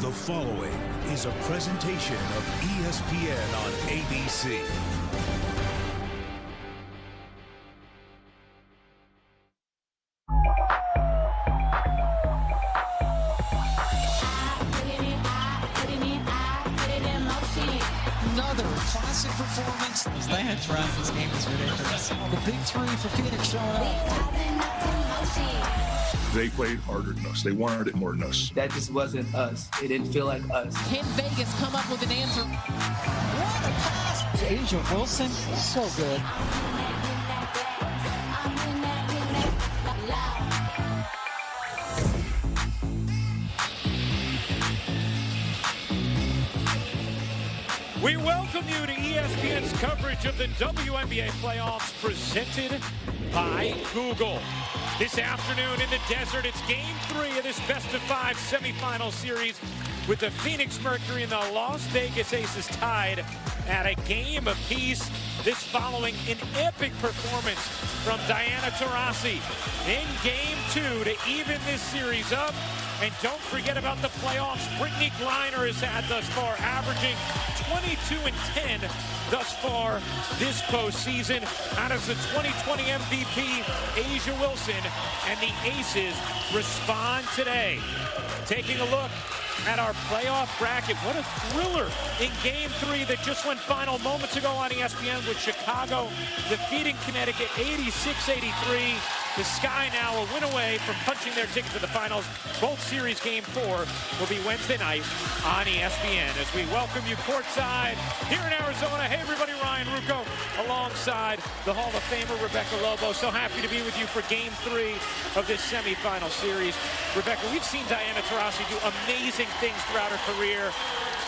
The following is a presentation of ESPN on ABC. Another classic performance. Diana Taurasi's game is ridiculous. The big three for Phoenix showing up. They played harder than us. They wanted it more than us. That just wasn't us. It didn't feel like us. Can Vegas come up with an answer? What a pass! Asia Wilson, so good. We welcome you to ESPN's coverage of the WNBA playoffs presented by Google. This afternoon in the desert, it's Game 3 of this best-of-5 semifinal series with the Phoenix Mercury and the Las Vegas Aces tied at a game apiece. This following an epic performance from Diana Taurasi in Game 2 to even this series up. And don't forget about the playoffs Brittany Griner has had thus far, averaging 22-10 thus far this postseason. How does the 2020 MVP Asia Wilson and the Aces respond today? Taking a look at our playoff bracket. What a thriller in Game 3 that just went final moments ago on ESPN with Chicago defeating Connecticut 86-83. The Sky now a win away from punching their ticket to the finals. Both series Game 4 will be Wednesday night on ESPN as we welcome you courtside here in Arizona. Hey everybody, Ryan Ruocco alongside the Hall of Famer Rebecca Lobo. So happy to be with you for Game 3 of this semifinal series. Rebecca, we've seen Diana Taurasi do amazing things throughout her career,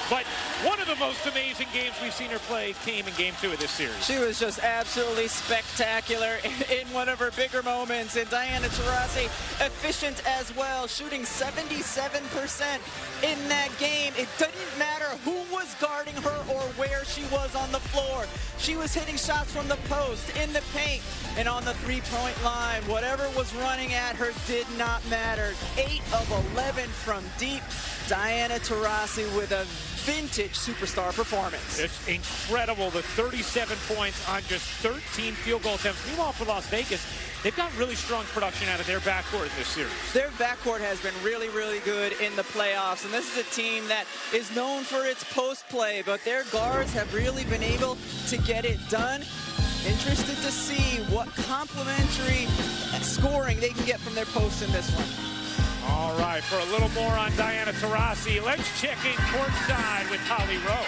but one of the most amazing games we've seen her play came in Game 2 of this series. She was just absolutely spectacular in one of her bigger moments. And Diana Taurasi, efficient as well, shooting 77% in that game. It didn't matter who was guarding her or where she was on the floor. She was hitting shots from the post, in the paint, and on the three-point line. Whatever was running at her did not matter. 8 of 11 from deep. Diana Taurasi with a vintage superstar performance. It's incredible, the 37 points on just 13 field goal attempts. Meanwhile, for Las Vegas, they've got really strong production out of their backcourt in this series. Their backcourt has been really, really good in the playoffs, and this is a team that is known for its post play, but their guards have really been able to get it done. Interested to see what complementary scoring they can get from their posts in this one. All right, for a little more on Diana Taurasi, let's check in courtside with Holly Rowe.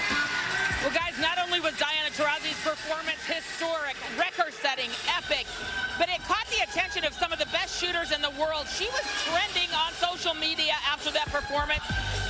Well, guys, not only was Diana Taurasi's performance historic, record-setting, epic, but it caught the attention of some of the best shooters in the world. She was trending on social media after that performance,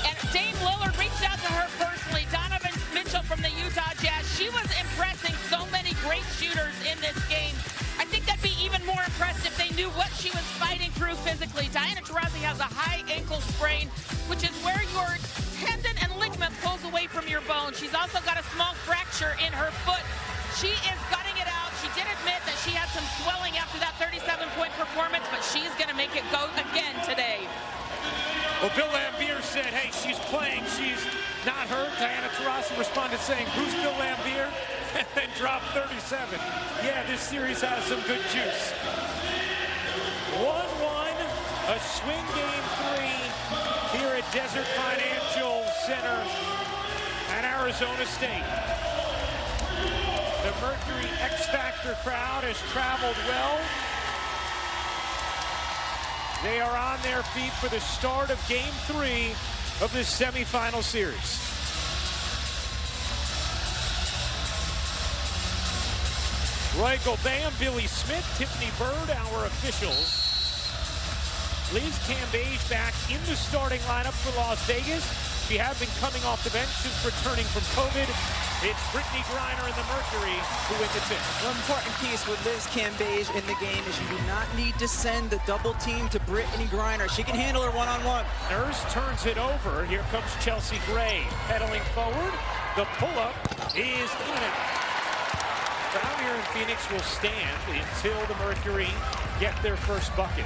and Dame Lillard reached out to her personally. Donovan Mitchell from the Utah Jazz, she was impressing so many great shooters in this game. I think that'd be even more impressed if they knew what she was fighting through physically. Diana Taurasi has a high ankle sprain, which is where your tendon and ligament pulls away from your bone. She's also got a small fracture in her foot. She is gutting it out. She did admit that she had some swelling after that 37-point performance, but she's going to make it go again today. Well, Bill Laimbeer said, hey, she's playing. She's not hurt. Diana Taurasi responded saying, who's Bill Laimbeer? And then dropped 37. Yeah, this series has some good juice. 1-1, a swing Game 3 here at Desert Financial Center at Arizona State. The Mercury X Factor crowd has traveled well. They are on their feet for the start of Game 3 of this semifinal series. Roy Gobert, Billy Smith, Tiffany Bird, our officials. Liz Cambage back in the starting lineup for Las Vegas. She had been coming off the bench since returning from COVID. It's Brittany Griner and the Mercury who win the tip. One important piece with Liz Cambage in the game is you do not need to send the double team to Brittany Griner. She can handle her one-on-one. Nurse turns it over. Here comes Chelsea Gray pedaling forward. The pull-up is in it. Crowd here in Phoenix will stand until the Mercury get their first bucket.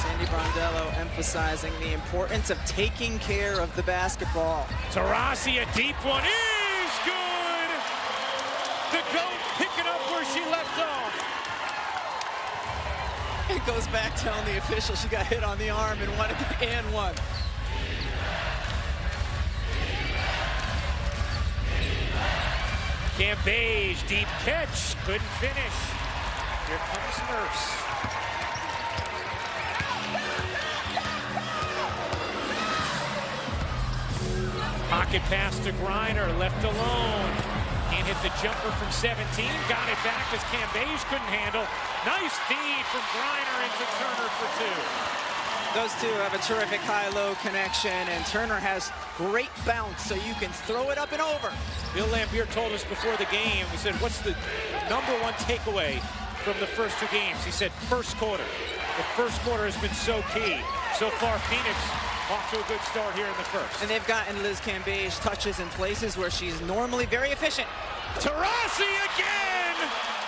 Sandy Brondello emphasizing the importance of taking care of the basketball. Taurasi, a deep one is good. The GOAT picking up where she left off. It goes back telling the official she got hit on the arm and one. Cambage, deep catch, couldn't finish. Here comes Nurse. Pocket pass to Griner, left alone. Can't hit the jumper from 17. Got it back as Cambage couldn't handle. Nice feed from Griner into Turner for two. Those two have a terrific high-low connection, and Turner has great bounce, so you can throw it up and over. Bill Lambier told us before the game, he said, what's the #1 takeaway from the first two games? He said, first quarter. The first quarter has been so key. So far, Phoenix off to a good start here in the first. And they've gotten Liz Cambage touches in places where she's normally very efficient. Taurasi again,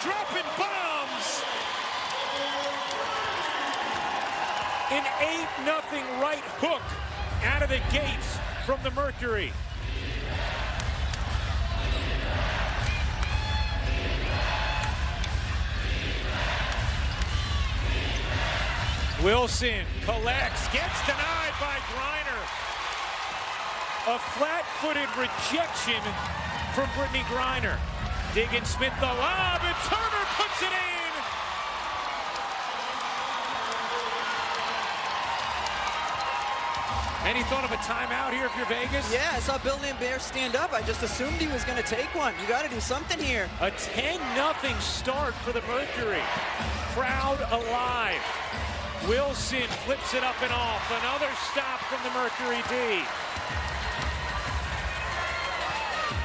dropping bombs. An 8-0 right hook out of the gates from the Mercury. Wilson collects, gets denied by Griner. A flat-footed rejection from Brittany Griner. Diggins Smith the lob, and Turner puts it in. Any thought of a timeout here if you're Vegas? Yeah, I saw Bill Lambier stand up. I just assumed he was going to take one. You got to do something here. A 10-0 start for the Mercury. Crowd alive. Wilson flips it up and off. Another stop from the Mercury D.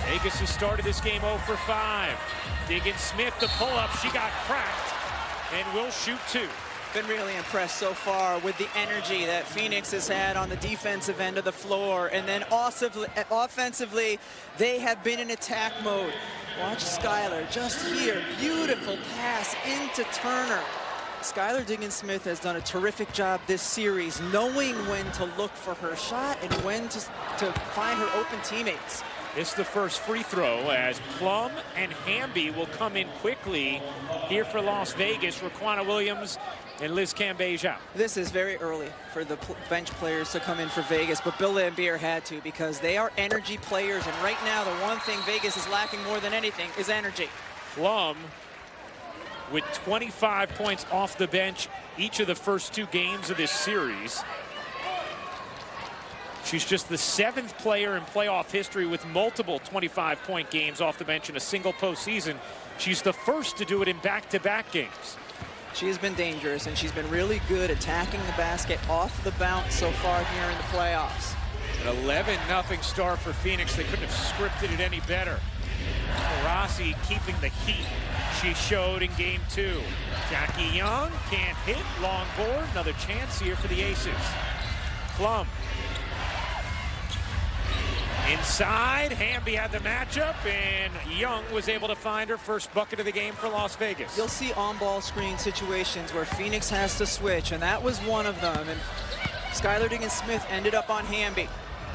Vegas has started this game 0 for 5. Diggins Smith, the pull-up. She got cracked and will shoot 2. Been really impressed so far with the energy that Phoenix has had on the defensive end of the floor, and then offensively they have been in attack mode. Watch Skylar just here, beautiful pass into Turner. Skylar Diggins Smith has done a terrific job this series knowing when to look for her shot and when to find her open teammates. It's the first free throw as Plum and Hamby will come in quickly here for Las Vegas. Raquana Williams and Liz Cambage out. This is very early for the bench players to come in for Vegas, but Bill Lambier had to because they are energy players, and right now the one thing Vegas is lacking more than anything is energy. Plum with 25 points off the bench each of the first 2 games of this series. She's just the 7th player in playoff history with multiple 25-point games off the bench in a single postseason. She's the first to do it in back-to-back games. She has been dangerous, and she's been really good attacking the basket off the bounce so far here in the playoffs. An 11-0 start for Phoenix. They couldn't have scripted it any better. Taurasi keeping the heat she showed in game 2. Jackie Young can't hit, long board, another chance here for the Aces. Plum. Inside, Hamby had the matchup, and Young was able to find her first bucket of the game for Las Vegas. You'll see on-ball screen situations where Phoenix has to switch, and that was one of them. And Skylar Diggins Smith ended up on Hamby.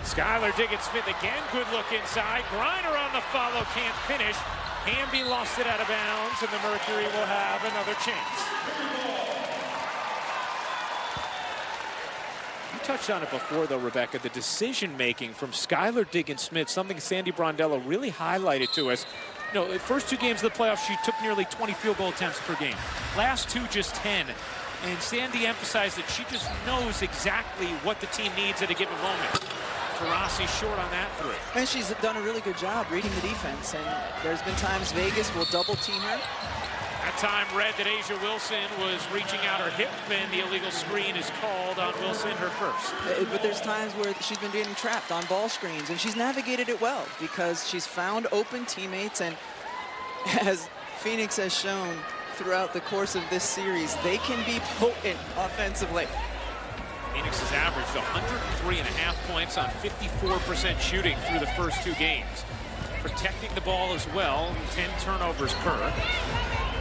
Skylar Diggins Smith again, good look inside. Griner on the follow, can't finish. Hamby lost it out of bounds, and the Mercury will have another chance. Touched on it before, though, Rebecca, the decision-making from Skylar Diggins Smith, something Sandy Brondello really highlighted to us. You know, the first 2 games of the playoffs, she took nearly 20 field goal attempts per game. Last 2, just 10. And Sandy emphasized that she just knows exactly what the team needs at a given moment. Taurasi short on that 3. And she's done a really good job reading the defense, and there's been times Vegas will double-team her. That time read that Asia Wilson was reaching out her hip, and the illegal screen is called on Wilson, her first. But there's times where she's been getting trapped on ball screens, and she's navigated it well because she's found open teammates, and as Phoenix has shown throughout the course of this series, they can be potent offensively. Phoenix has averaged 103.5 points on 54% shooting through the first 2 games. Protecting the ball as well, 10 turnovers per.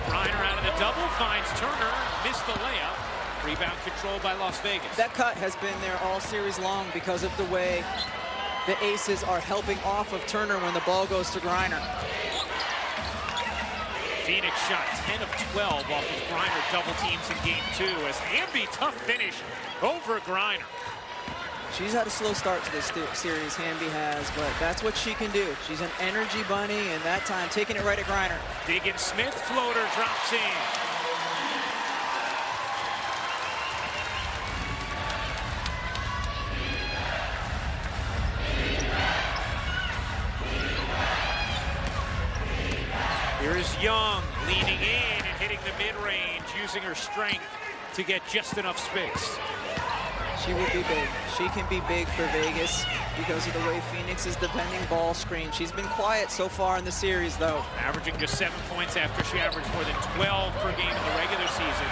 Griner out of the double, finds Turner, missed the layup. Rebound controlled by Las Vegas. That cut has been there all series long because of the way the Aces are helping off of Turner when the ball goes to Griner. Phoenix shot 10 of 12 off of Griner double teams in game 2 as wnba tough finish over Griner. She's had a slow start to this series, wnba has, but that's what she can do. She's an energy bunny, and that time taking it right at Griner. Diggins-Smith floater drops in. Here's Young leaning in and hitting the mid-range, using her strength to get just enough space. She will be big. She can be big for Vegas because of the way Phoenix is defending ball screen. She's been quiet so far in the series, though. Averaging just 7 points after she averaged more than 12 per game in the regular season.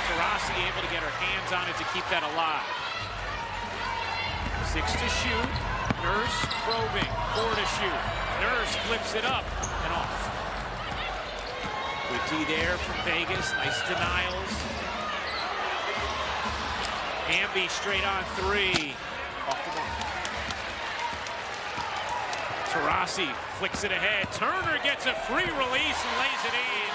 Taurasi able to get her hands on it to keep that alive. 6 to shoot. Nurse probing. 4 to shoot. Nurse flips it up and off. Good D there from Vegas. Nice denials. wnba straight on 3. Off the mark. Taurasi flicks it ahead. Turner gets a free release and lays it in.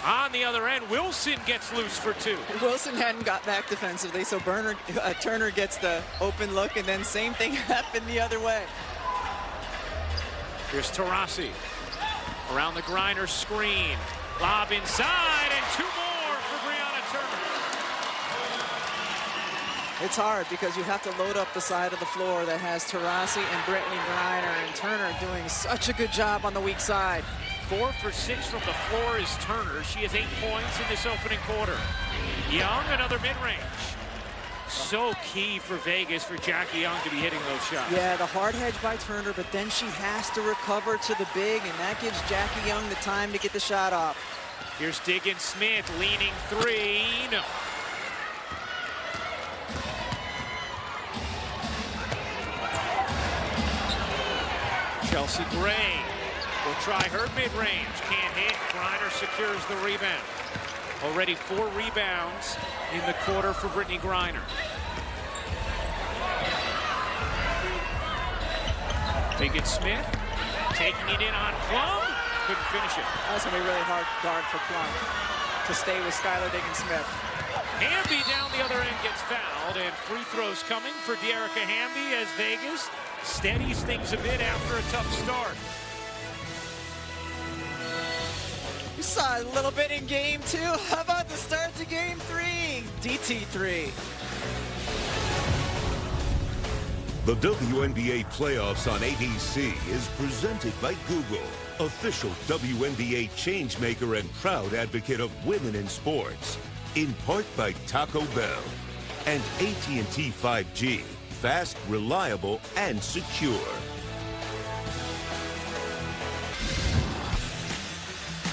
On the other end, Wilson gets loose for 2. Wilson hadn't got back defensively, so Turner gets the open look, and then same thing happened the other way. Here's Taurasi around the Griner screen. Lob inside, and 2 more for Brianna Turner. It's hard because you have to load up the side of the floor that has Taurasi and Brittany Griner, and Turner doing such a good job on the weak side. 4 for 6 from the floor is Turner. She has 8 points in this opening quarter. Young, another mid-range. So key for Vegas for Jackie Young to be hitting those shots. Yeah, the hard hedge by Turner, but then she has to recover to the big, and that gives Jackie Young the time to get the shot off. Here's Diggins-Smith leaning 3. No. Chelsea Gray will try her mid-range. Can't hit. Griner secures the rebound. Already 4 rebounds in the quarter for Brittany Griner. Diggins-Smith taking it in on Plum. Couldn't finish it. That's going to be really hard guard for Plum to stay with Skylar Diggins-Smith. Hamby down the other end gets fouled, and free throws coming for Dearica Hamby as Vegas steadies things a bit after a tough start. We saw a little bit in game 2. How about the start to game 3? DT3. The WNBA playoffs on ABC is presented by Google, official WNBA changemaker and proud advocate of women in sports. In part by Taco Bell and AT&T 5G, fast, reliable, and secure.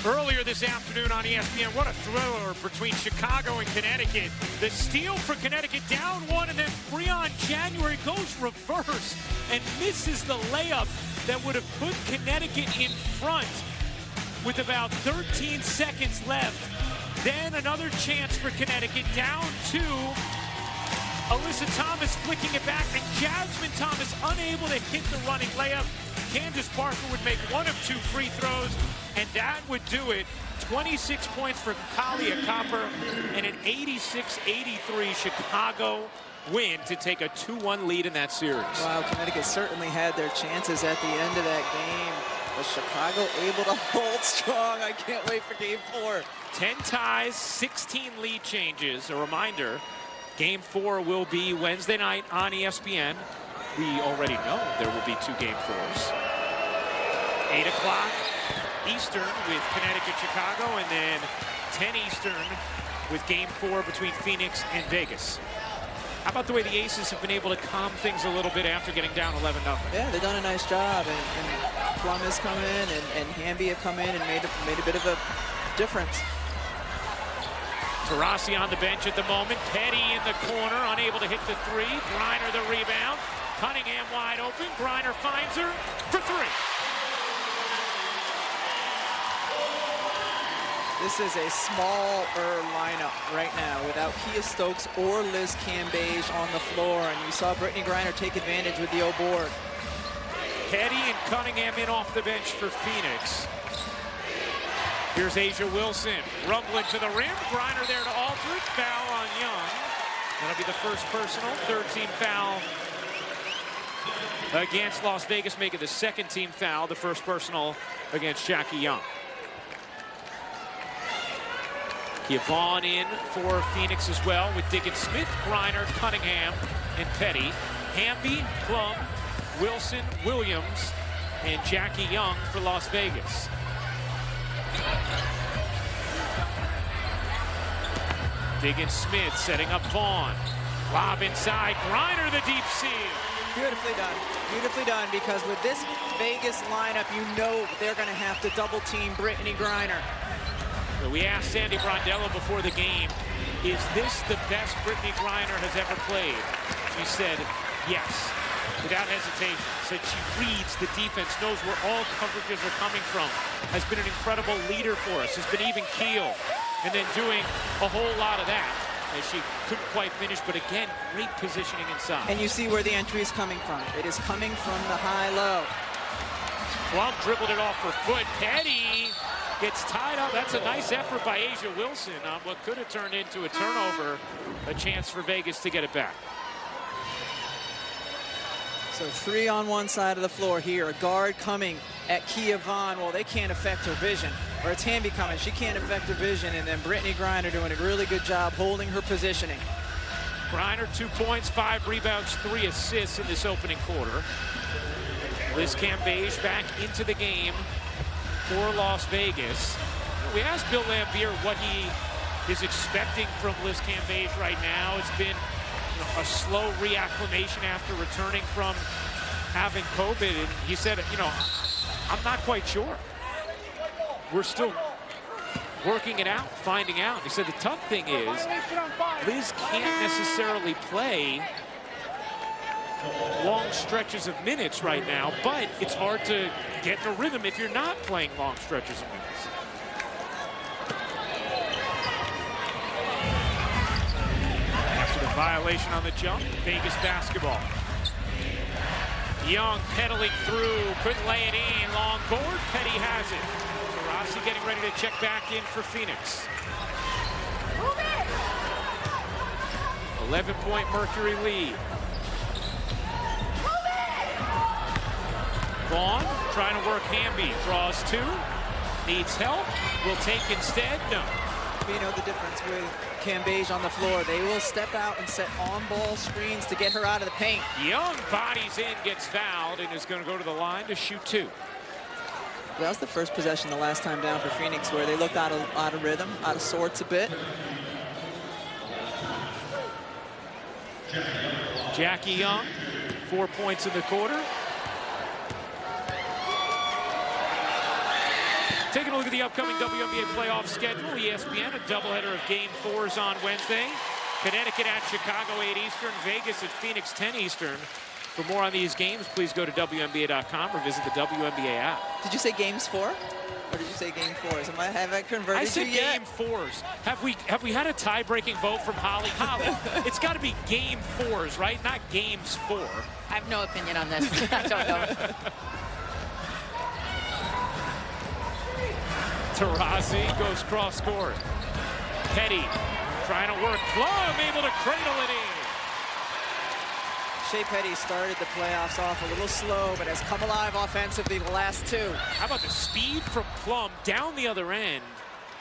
Earlier this afternoon on ESPN, what a thriller between Chicago and Connecticut. The steal for Connecticut down 1, and then Breon January goes reverse and misses the layup that would have put Connecticut in front with about 13 seconds left. Then another chance for Connecticut, down 2. Alyssa Thomas flicking it back, and Jasmine Thomas unable to hit the running layup. Candace Parker would make 1 of 2 free throws, and that would do it. 26 points for Kalia Copper, and an 86-83 Chicago win to take a 2-1 lead in that series. Wow, Connecticut certainly had their chances at the end of that game, but Chicago able to hold strong. I can't wait for game 4. 10 ties, 16 lead changes. A reminder, game 4 will be Wednesday night on ESPN. We already know there will be 2 game 4s. 8 o'clock Eastern with Connecticut, Chicago, and then 10 Eastern with game 4 between Phoenix and Vegas. How about the way the Aces have been able to calm things a little bit after getting down 11-0? Yeah, they've done a nice job, and Plum has come in, and Hamby have come in and made a bit of a difference. Taurasi on the bench at the moment. Petty in the corner, unable to hit the 3. Griner the rebound. Cunningham wide open. Griner finds her for 3. This is a smaller lineup right now without Kia Stokes or Liz Cambage on the floor. And you saw Brittany Griner take advantage with the O-board. Petty and Cunningham in off the bench for Phoenix. Here's Asia Wilson, rumbling to the rim. Griner there to alter it. Foul on Young. That'll be the first personal. Third team foul against Las Vegas, making the second team foul. The first personal against Jackie Young. Vaughn in for Phoenix as well with Diggins Smith, Griner, Cunningham, and Petty. Hamby, Plum, Wilson, Williams, and Jackie Young for Las Vegas. Diggins Smith setting up Vaughn. Lob inside, Griner the deep seal. Beautifully done. Beautifully done, because with this Vegas lineup, you know they're going to have to double team Brittany Griner. We asked Sandy Brondello before the game, is this the best Brittany Griner has ever played? She said, yes, without hesitation. Said she reads the defense, knows where all coverages are coming from. Has been an incredible leader for us. Has been even keel. And then doing a whole lot of that as she couldn't quite finish, but again, great positioning inside. And you see where the entry is coming from. It is coming from the high-low. Plum dribbled it off her foot. Petty gets tied up. That's a nice effort by Asia Wilson on what could have turned into a turnover. A chance for Vegas to get it back. So 3 on one side of the floor here. A guard coming at Kia Vaughn. Well, they can't affect her vision. Or it's Hamby coming. She can't affect her vision. And then Brittany Griner doing a really good job holding her positioning. Griner, 2 points, 5 rebounds, 3 assists in this opening quarter. Liz Cambage back into the game for Las Vegas. We asked Bill Lambier what he is expecting from Liz Cambage right now. It's been a slow reacclimation after returning from having COVID. And he said, I'm not quite sure. We're still working it out, finding out. He said the tough thing is Liz can't necessarily play long stretches of minutes right now, but it's hard to get in a rhythm if you're not playing long stretches of minutes. After the violation on the jump, Vegas basketball. Young pedaling through, couldn't lay it in, long board, Petty has it. Rossi getting ready to check back in for Phoenix. 11-point Mercury lead. Vaughn trying to work Hamby, draws 2, needs help, will take instead, no. You know the difference with Cambage on the floor. They will step out and set on-ball screens to get her out of the paint. Young bodies in, gets fouled, and is going to go to the line to shoot 2. That was the first possession the last time down for Phoenix where they looked out of rhythm, out of sorts a bit. Jackie Young, 4 points in the quarter. Taking a look at the upcoming WNBA playoff schedule. ESPN, a doubleheader of Game 4s on Wednesday. Connecticut at Chicago, 8 Eastern. Vegas at Phoenix, 10 Eastern. For more on these games, please go to WNBA.com or visit the WNBA app. Did you say Games 4? Or did you say Game 4s? Have I converted I said you yet? Game 4s. Have we had a tie-breaking vote from Holly? Holly, it's got to be Game 4s, right? Not Games 4. I have no opinion on this. I don't know. Taurasi goes cross-court. Petty trying to work. Plum able to cradle it in. Shea Petty started the playoffs off a little slow, but has come alive offensively the last 2. How about the speed from Plum down the other end,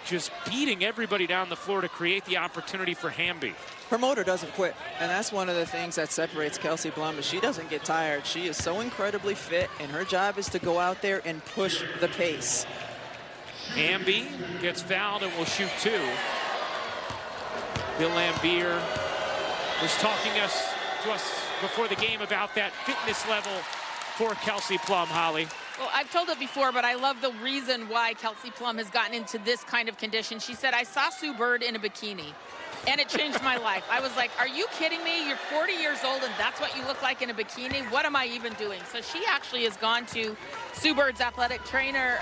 just beating everybody down the floor to create the opportunity for Hamby. Her motor doesn't quit, and that's one of the things that separates Kelsey Blum, is she doesn't get tired. She is so incredibly fit, and her job is to go out there and push the pace. Hamby gets fouled and will shoot 2. Bill Lambier was talking to us before the game about that fitness level for Kelsey Plum, Holly. Well, I've told it before, but I love the reason why Kelsey Plum has gotten into this kind of condition. She said, I saw Sue Bird in a bikini. And it changed my life. I was like, are you kidding me? You're 40 years old and that's what you look like in a bikini? What am I even doing? So she actually has gone to Sue Bird's athletic trainer,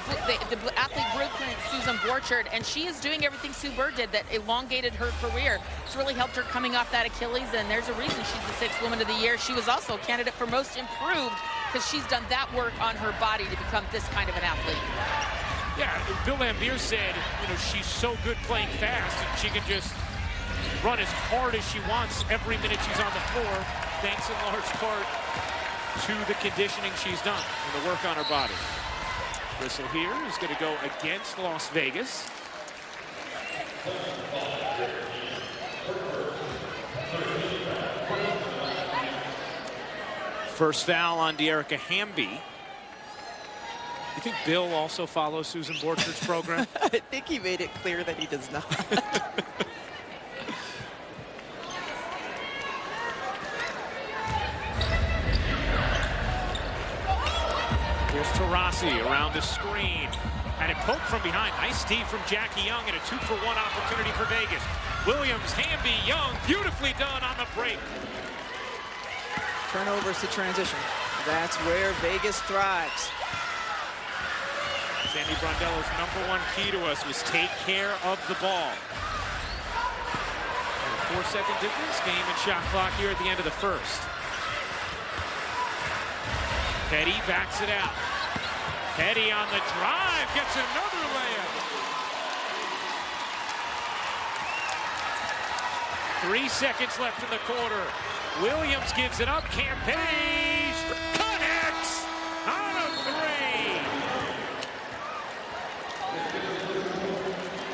the athlete blueprint, Susan Borchard, and she is doing everything Sue Bird did that elongated her career. It's really helped her coming off that Achilles, and there's a reason she's the 6th Woman of the Year. She was also a candidate for Most Improved because she's done that work on her body to become this kind of an athlete. Yeah, Bill Lambier said, you know, she's so good playing fast and she can just run as hard as she wants every minute she's on the floor, thanks in large part to the conditioning she's done and the work on her body. Whistle here is going to go against Las Vegas. First foul on Dearica Hamby. You think Bill also follows Susan Borchard's program? I think he made it clear that he does not. Here's Taurasi around the screen. And it poked from behind. Nice D from Jackie Young and a 2-for-1 opportunity for Vegas. Williams, Hamby, Young, beautifully done on the break. Turnovers to transition. That's where Vegas thrives. Sandy Brondello's #1 key to us was take care of the ball. And a 4-second difference, game and shot clock here at the end of the first. Petty backs it out. Petty on the drive, gets another layup. 3 seconds left in the quarter. Williams gives it up, Campage connects on a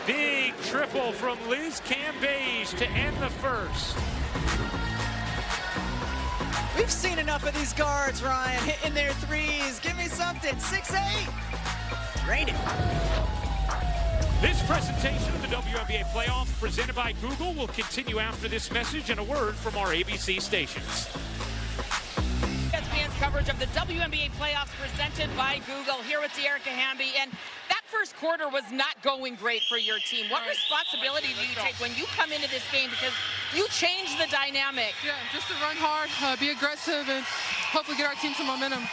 3. Big triple from Liz Cambage to end the first. We've seen enough of these guards, Ryan, hitting their threes. Give me something. 6'8". Rain it. This presentation of the WNBA playoffs presented by Google will continue after this message and a word from our ABC stations. ESPN's coverage of the WNBA playoffs presented by Google here with Dearica Hamby. And that first quarter was not going great for your team. What responsibility do you take when you come into this game, because you change the dynamic? Yeah, just to run hard, be aggressive, and hopefully get our team some momentum.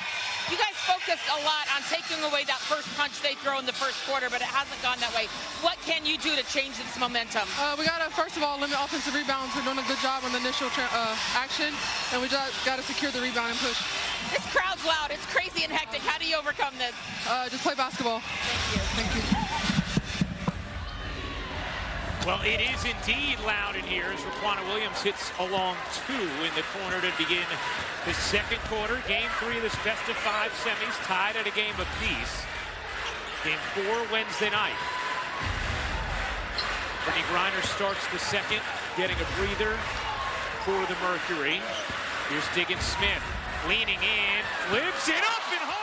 You guys focused a lot on taking away that first punch they throw in the first quarter, but it hasn't gone that way. What can you do to change this momentum? We got to, first of all, limit offensive rebounds. We're doing a good job on the initial action, and we just got to secure the rebound and push. This crowd's loud. It's crazy and hectic. How do you overcome this? Just play basketball. Thank you. Thank you. Well, it is indeed loud in here as Raquana Williams hits a long 2 in the corner to begin the second quarter. Game 3 of this best-of-5 semis, tied at a game apiece. Game 4 Wednesday night. Brittany Griner starts the second, getting a breather for the Mercury. Here's Diggins Smith, leaning in, flips it up and home!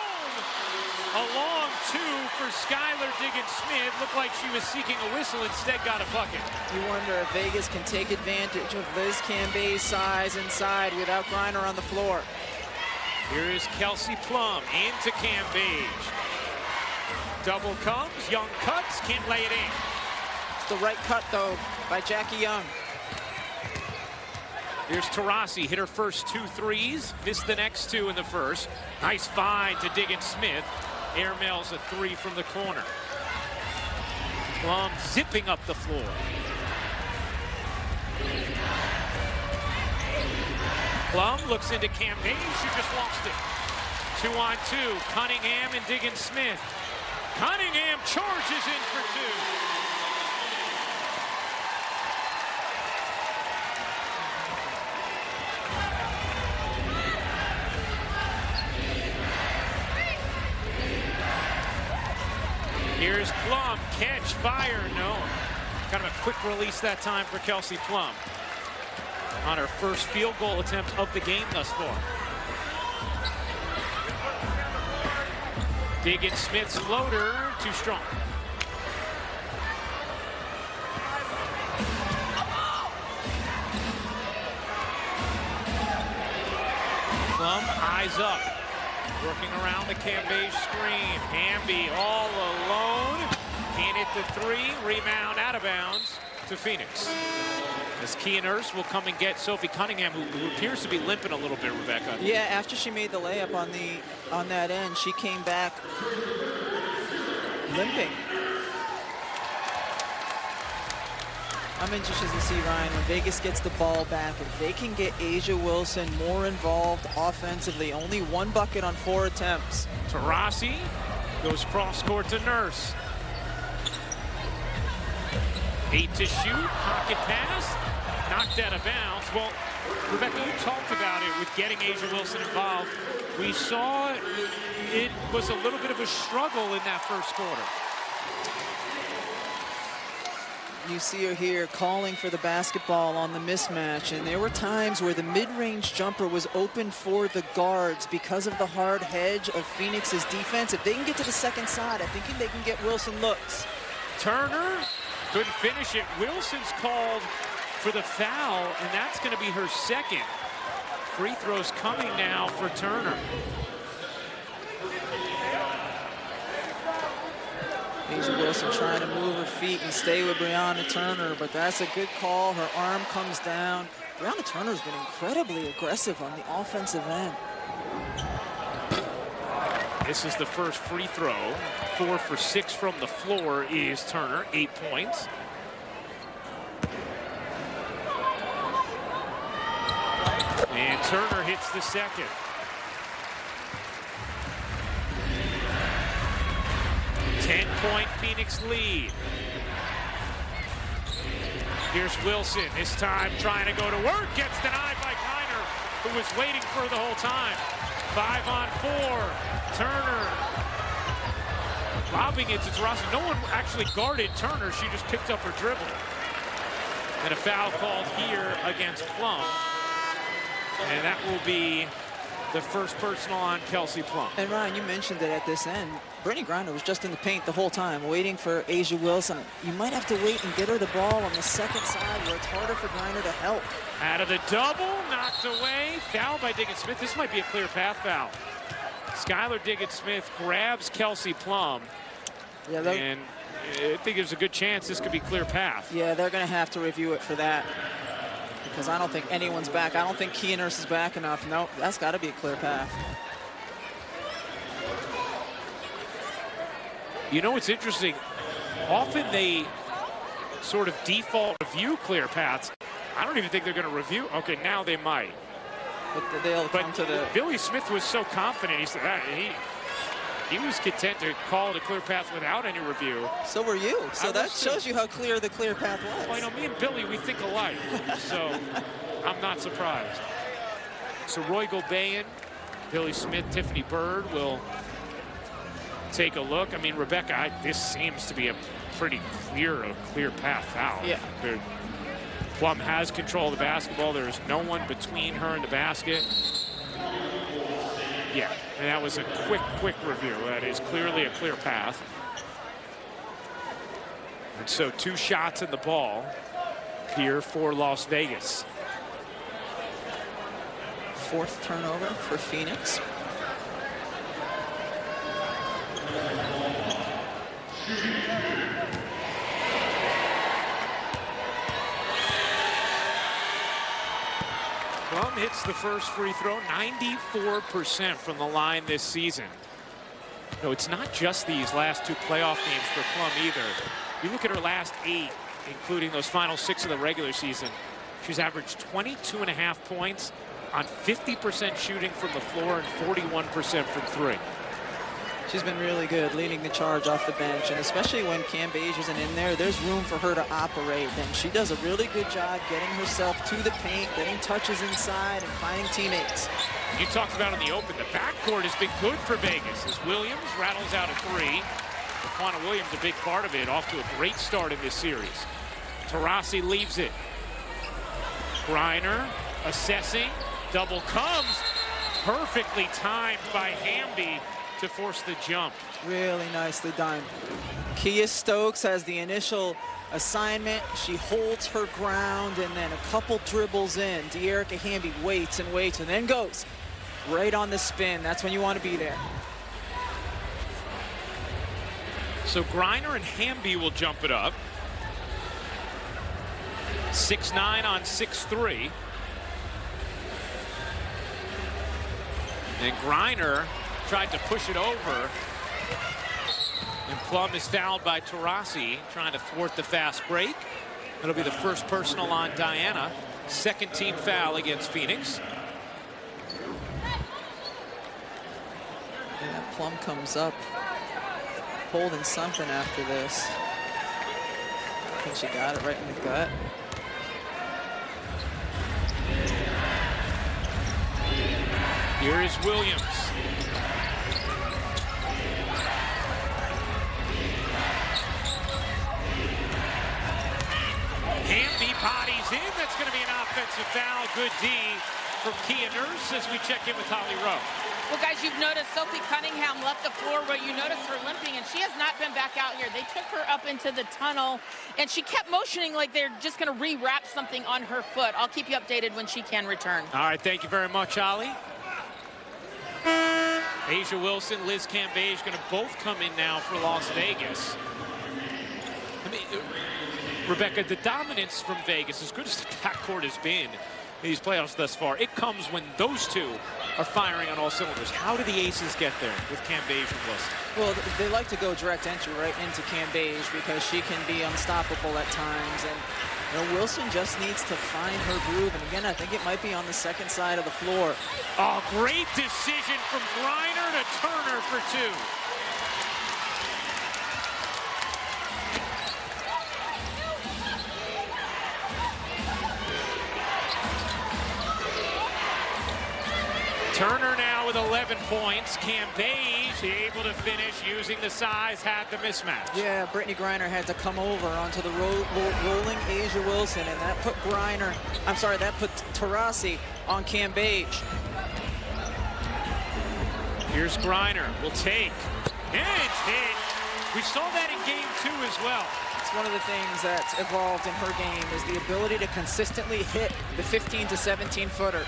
A long 2 for Skylar Diggins Smith. Looked like she was seeking a whistle, instead got a bucket. You wonder if Vegas can take advantage of Liz Cambay's size inside without Griner on the floor. Here's Kelsey Plum into Cambage. Double comes, Young cuts, can't lay it in. It's the right cut, though, by Jackie Young. Here's Taurasi, hit her first 2 threes, missed the next 2 in the first. Nice find to Diggins Smith. Airmails a 3 from the corner. Plum zipping up the floor. Plum looks into Cambage, she just lost it. 2-on-2, Cunningham and Diggins Smith. Cunningham charges in for 2. Here's Plum, catch, fire, no. Kind of a quick release that time for Kelsey Plum on her first field goal attempt of the game thus far. Diggins Smith's floater, too strong. Plum, eyes up. Working around the Cambage screen. Hamby all alone. Can't hit the 3. Rebound out of bounds. to Phoenix. As Kia Nurse will come and get Sophie Cunningham, who appears to be limping a little bit, Rebecca. Yeah, after she made the layup on that end, she came back limping. I'm interested to see, Ryan, when Vegas gets the ball back, if they can get Asia Wilson more involved offensively. Only 1 bucket on 4 attempts. Taurasi goes cross court to Nurse. 8 to shoot, pocket pass, knocked out of bounds. Well, Rebecca, you talked about it with getting Asia Wilson involved. We saw it was a little bit of a struggle in that first quarter. You see her here calling for the basketball on the mismatch, and there were times where the mid-range jumper was open for the guards because of the hard hedge of Phoenix's defense. If they can get to the second side, I think they can get Wilson looks. Turner couldn't finish it. Wilson's called for the foul, and that's going to be her second. Free throws coming now for Turner. Asia Wilson trying to move her feet and stay with Brianna Turner, but that's a good call. Her arm comes down. Brianna Turner's been incredibly aggressive on the offensive end. This is the first free throw. 4 for 6 from the floor is Turner, 8 points. And Turner hits the second. 10-point Phoenix lead. Here's Wilson, this time trying to go to work, gets denied by Kiner, who was waiting for the whole time. 5 on 4, Turner lobbing it to Taurasi. No one actually guarded Turner, she just picked up her dribble. And a foul called here against Plum. And that will be the first personal on Kelsey Plum. And Ryan, you mentioned that at this end, Brittany Griner was just in the paint the whole time, waiting for Asia Wilson. You might have to wait and get her the ball on the second side where it's harder for Griner to help. Out of the double, knocked away, foul by Diggins-Smith. This might be a clear path foul. Skylar Diggins-Smith grabs Kelsey Plum. Yeah, and I think there's a good chance this could be clear path. Yeah, they're going to have to review it for that, because I don't think anyone's back. I don't think Kia Nurse is back enough. No, that's got to be a clear path. You know what's interesting? Often they sort of default review clear paths. I don't even think they're going to review. Okay, now they might. But they'll come to the... Billy Smith was so confident. He said he was content to call it a clear path without any review. So were you. So that shows you how clear the clear path was. Well, you know, me and Billy, we think alike. So I'm not surprised. So Roy Gobayan, Billy Smith, Tiffany Bird will take a look. I mean, Rebecca, this seems to be a pretty clear path foul. Yeah. Plum has control of the basketball. There's no one between her and the basket. Yeah, and that was a quick review. That is clearly a clear path. And so 2 shots in the ball here for Las Vegas. 4th turnover for Phoenix. Plum hits the first free throw, 94% from the line this season. No, it's not just these last 2 playoff games for Plum either. You look at her last 8, including those final 6 of the regular season. She's averaged 22.5 points on 50% shooting from the floor and 41% from 3. She's been really good leading the charge off the bench, and especially when Cam Beige isn't in there, there's room for her to operate, and she does a really good job getting herself to the paint, getting touches inside, and finding teammates. You talked about in the open, the backcourt has been good for Vegas as Williams rattles out a 3. Laquana Williams, a big part of it, off to a great start in this series. Taurasi leaves it. Griner assessing, double comes, perfectly timed by Hamby to force the jump. Really nicely done. Kia Stokes has the initial assignment. She holds her ground, and then a couple dribbles in. De'Erica Hamby waits and waits, and then goes right on the spin. That's when you want to be there. So Griner and Hamby will jump it up. 6'9" on 6'3". And Griner tried to push it over. And Plum is fouled by Taurasi, trying to thwart the fast break. That'll be the first personal on Diana. Second team foul against Phoenix. Yeah, Plum comes up holding something after this. I think she got it right in the gut. Here is Williams. Hamby bodies in. That's going to be an offensive foul. Good D from Kia Nurse as we check in with Holly Rowe. Well, guys, you've noticed Sophie Cunningham left the floor where you noticed her limping, and she has not been back out here. They took her up into the tunnel, and she kept motioning like they're just going to rewrap something on her foot. I'll keep you updated when she can return. All right, thank you very much, Holly. Asia Wilson, Liz Cambage going to both come in now for Las Vegas. I mean, Rebecca, the dominance from Vegas, as good as the backcourt has been in these playoffs thus far, it comes when those two are firing on all cylinders. How do the Aces get there with Cambage and Wilson? Well, they like to go direct entry right into Cambage because she can be unstoppable at times. And you know, Wilson just needs to find her groove. And again, I think it might be on the second side of the floor. Oh, great decision from Griner to Turner for two. Turner now with 11 points. Cambage able to finish using the size, had the mismatch. Yeah, Brittany Griner had to come over onto the rolling Asia Wilson, and that put that put Taurasi on Cambage. Here's Griner, will take, and it's hit. We saw that in game 2 as well. It's one of the things that's evolved in her game is the ability to consistently hit the 15 to 17 footer.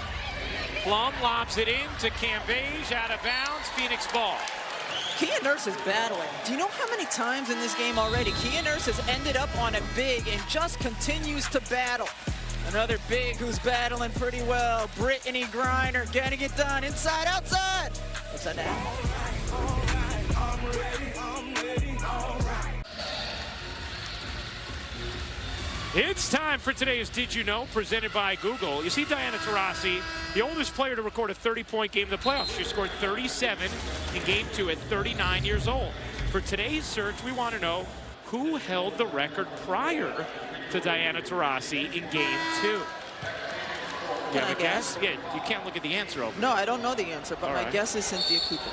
Plum lobs it in to Cambage, out of bounds, Phoenix ball. Kia Nurse is battling. Do you know how many times in this game already Kia Nurse has ended up on a big and just continues to battle? Another big who's battling pretty well. Brittany Griner getting it done. Inside, outside. Upside down. It's time for today's Did You Know, presented by Google. You see Diana Taurasi, the oldest player to record a 30-point game in the playoffs. She scored 37 in game 2 at 39 years old. For today's search, we want to know who held the record prior to Diana Taurasi in game 2. You have a guess? Yeah, you can't look at the answer over. No, I don't know the answer, but my right. guess is Cynthia Cooper.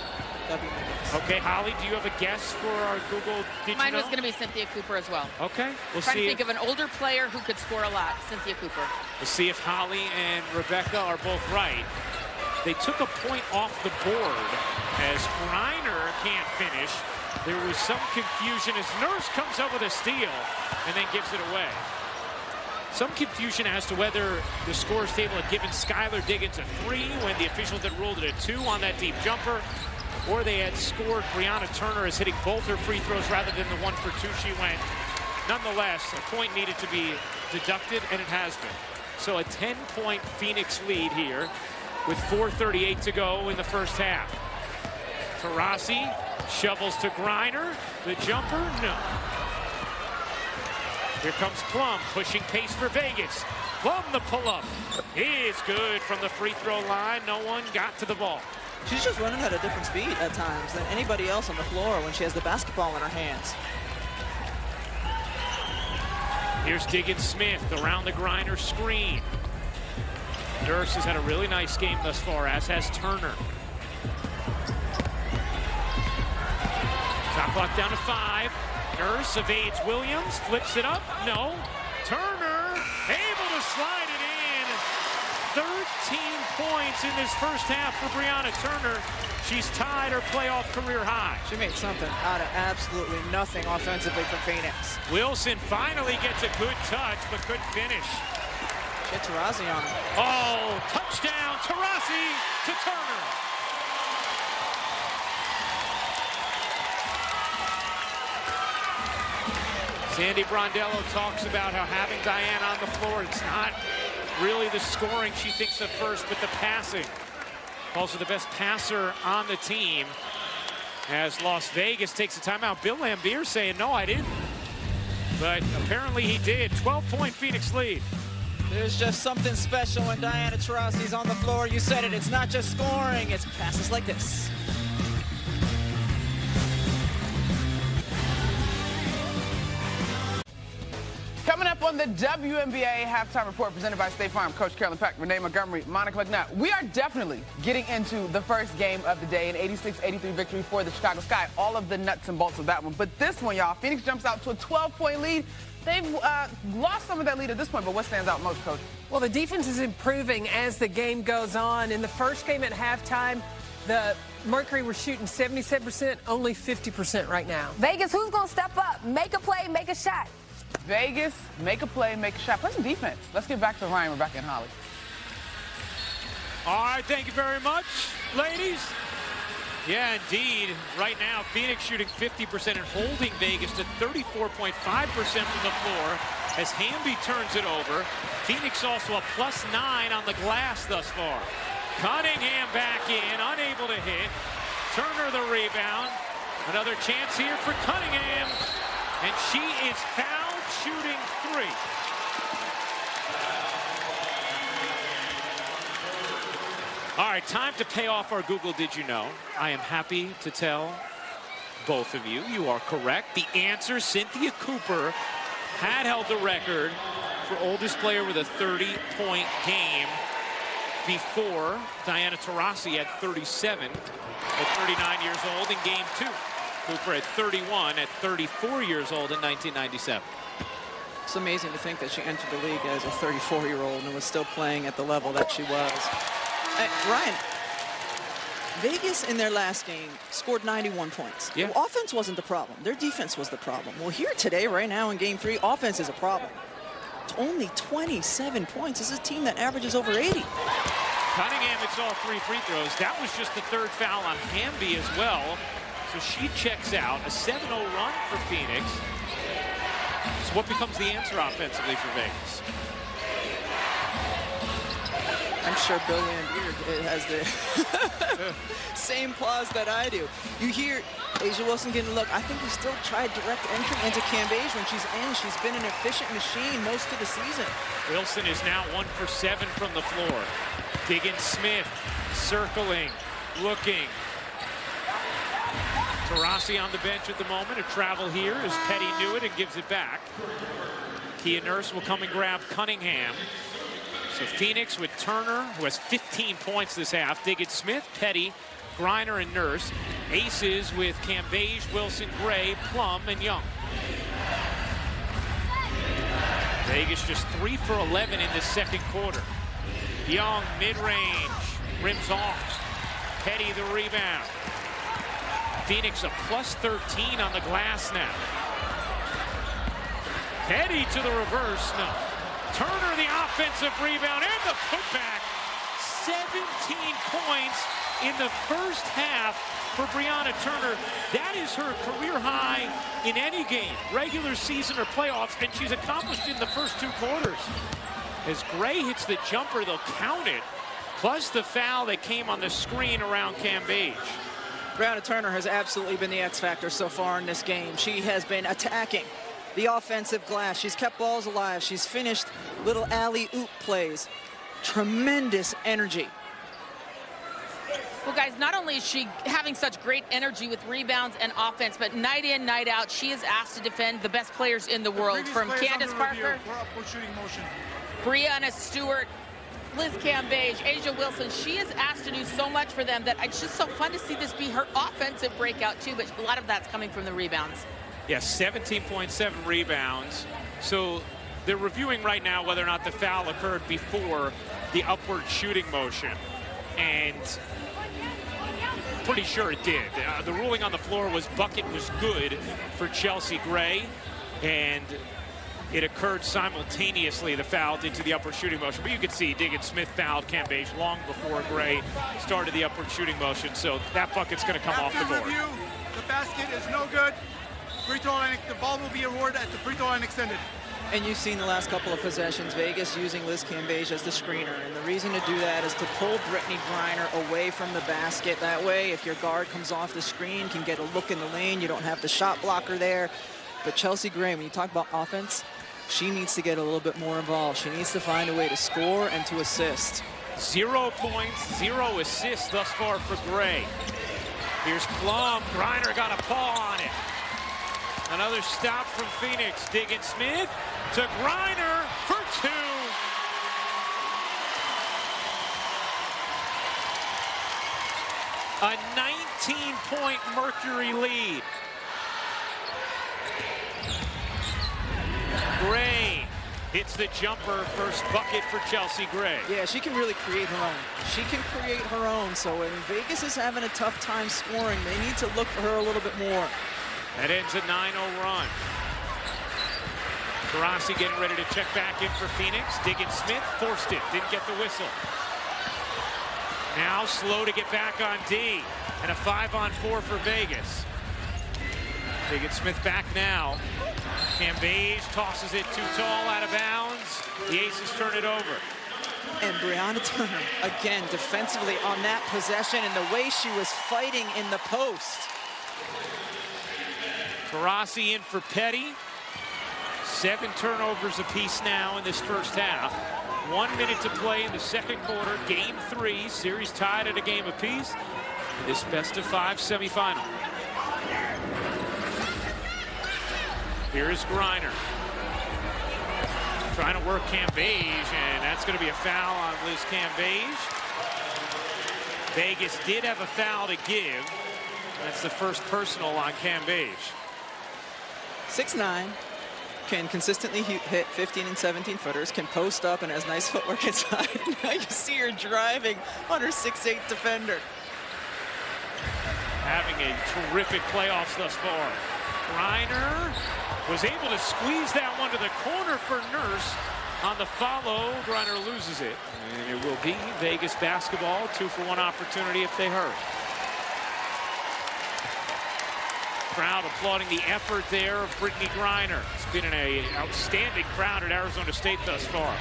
That'd be my guess. Okay, Holly, do you have a guess for our Google Did Mine You Know? was going to be Cynthia Cooper as well. Okay, we'll Trying see. to think of an older player who could score a lot. Cynthia Cooper. We'll see if Holly and Rebecca are both right. They took a point off the board as Griner can't finish. There was some confusion as Nurse comes up with a steal and then gives it away. Some confusion as to whether the scores table had given Skylar Diggins a 3 when the officials had ruled it a 2 on that deep jumper, or they had scored Brianna Turner as hitting both her free throws rather than the 1 for 2 she went. Nonetheless, a point needed to be deducted, and it has been. So a 10-point Phoenix lead here with 4:38 to go in the first half. Taurasi shovels to Griner. The jumper, no. Here comes Plum, pushing pace for Vegas. Plum, the pull-up is good from the free throw line. No one got to the ball. She's just running at a different speed at times than anybody else on the floor when she has the basketball in her hands. Here's Diggins-Smith around the Griner screen. Nurse has had a really nice game thus far, as has Turner. Shot clock down to 5. Nurse evades Williams, flips it up. No. Turner able to slide it in. 13 points in this first half for Brianna Turner. She's tied her playoff career high. She made something out of absolutely nothing offensively for Phoenix. Wilson finally gets a good touch, but couldn't finish. Get Taurasi on him. Oh, touchdown, Taurasi to Turner. Sandy Brondello talks about how having Diane on the floor, it's not really the scoring she thinks of first, but the passing. Also the best passer on the team. As Las Vegas takes a timeout, Bill Lambier saying, no, I didn't. But apparently he did. 12-point Phoenix lead. There's just something special when Diana Taurasi's on the floor. You said it, it's not just scoring, it's passes like this. Coming up on the WNBA halftime report presented by State Farm, Coach Carolyn Peck, Renee Montgomery, Monica McNutt. We are definitely getting into the first game of the day, an 86-83 victory for the Chicago Sky. All of the nuts and bolts of that one. But this one, y'all, Phoenix jumps out to a 12-point lead. They've lost some of that lead at this point, but what stands out most, Coach? Well, the defense is improving as the game goes on. In the first game at halftime, the Mercury were shooting 77%, only 50% right now. Vegas, who's going to step up? Make a play, make a shot. Vegas, make a play, make a shot. Play some defense. Let's get back to Ryan, Rebecca, and Holly. All right, thank you very much, ladies. Yeah, indeed. Right now, Phoenix shooting 50% and holding Vegas to 34.5% from the floor as Hamby turns it over. Phoenix also a +9 on the glass thus far. Cunningham back in, unable to hit. Turner the rebound. Another chance here for Cunningham. And she is fouled shooting 3. All right, time to pay off our Google Did You Know. I am happy to tell both of you, you are correct. The answer, Cynthia Cooper had held the record for oldest player with a 30-point game before Diana Taurasi at 37 at 39 years old in game 2. Cooper at 31 at 34 years old in 1997. It's amazing to think that she entered the league as a 34-year-old and was still playing at the level that she was. Ryan, Vegas in their last game scored 91 points. Yeah. Well, offense wasn't the problem. Their defense was the problem. Well, here today, right now in game 3, offense is a problem. It's only 27 points. This is a team that averages over 80. Cunningham hits all 3 free throws. That was just the 3rd foul on Hamby as well. So she checks out. A 7-0 run for Phoenix. So what becomes the answer offensively for Vegas? I'm sure Bill Lambier has the same pause that I do. You hear Asia Wilson getting a look. I think we still tried direct entry into Cambage when she's in. She's been an efficient machine most of the season. Wilson is now 1 for 7 from the floor. Diggins Smith circling, looking. Taurasi on the bench at the moment. A travel here as Petty knew it and gives it back. Kia Nurse will come and grab Cunningham. So Phoenix with Turner, who has 15 points this half. Diggins Smith, Petty, Griner, and Nurse. Aces with Cambage, Wilson, Gray, Plum, and Young. Vegas just 3 for 11 in the second quarter. Young, mid-range, rims off. Petty the rebound. Phoenix a +13 on the glass now. Petty to the reverse, no. Turner the offensive rebound and the putback. 17 points in the first half for Brianna Turner. That is her career high in any game, regular season or playoffs, and she's accomplished in the first 2 quarters. As Gray hits the jumper, they'll count it, plus the foul that came on the screen around Cambage. Brianna Turner has absolutely been the X factor so far in this game. She has been attacking the offensive glass. She's kept balls alive. She's finished little alley-oop plays. Tremendous energy. Well, guys, not only is she having such great energy with rebounds and offense, but night in, night out, she is asked to defend the best players in the world, from Candace Parker, Brianna Stewart, Liz Cambage, Asia Wilson. She is asked to do so much for them that it's just so fun to see this be her offensive breakout too, but a lot of that's coming from the rebounds. Yeah, 17.7 rebounds. So they're reviewing right now whether or not the foul occurred before the upward shooting motion. And pretty sure it did. The ruling on the floor was bucket was good for Chelsea Gray, and it occurred simultaneously, the foul into the upward shooting motion. But you could see Diggins Smith fouled Cambage long before Gray started the upward shooting motion. So that bucket's going to come off the board. Review, the basket is no good. free throw line, the ball will be awarded at the free throw line extended. And you've seen the last couple of possessions, Vegas using Liz Cambage as the screener. And the reason to do that is to pull Brittany Griner away from the basket. That way, if your guard comes off the screen, can get a look in the lane. You don't have the shot blocker there. But Chelsea Gray, when you talk about offense, she needs to get a little bit more involved. She needs to find a way to score and to assist. 0 points, 0 assists thus far for Gray. Here's Plum. Griner got a paw on it. Another stop from Phoenix. Diggins-Smith to Griner for 2. A 19-point Mercury lead. Gray hits the jumper. First bucket for Chelsea Gray. Yeah, she can really create her own. She can create her own. So when Vegas is having a tough time scoring, they need to look for her a little bit more. That ends a 9-0 run. Taurasi getting ready to check back in for Phoenix. Diggins-Smith forced it, didn't get the whistle. Now slow to get back on D. And a 5-on-4 for Vegas. Diggins-Smith back now. Cambage tosses it too tall, out of bounds. The Aces turn it over. And Brianna Turner, again, defensively on that possession and the way she was fighting in the post. Taurasi in for Petty. 7 turnovers apiece now in this first half. 1 minute to play in the second quarter. Game 3, series tied at a game apiece. This best-of-5 semifinal. Here's Griner. Trying to work Cambage, and that's going to be a foul on Liz Cambage. Vegas did have a foul to give. That's the first personal on Cambage. 6'9", can consistently hit 15 and 17 footers, can post up and has nice footwork inside. Now you see her driving on her 6'8" defender. Having a terrific playoffs thus far. Griner was able to squeeze that one to the corner for Nurse. On the follow, Griner loses it. And it will be Vegas basketball, 2-for-1 opportunity if they hurry. Crowd applauding the effort there of Brittany Griner. It's been an outstanding crowd at Arizona State thus far.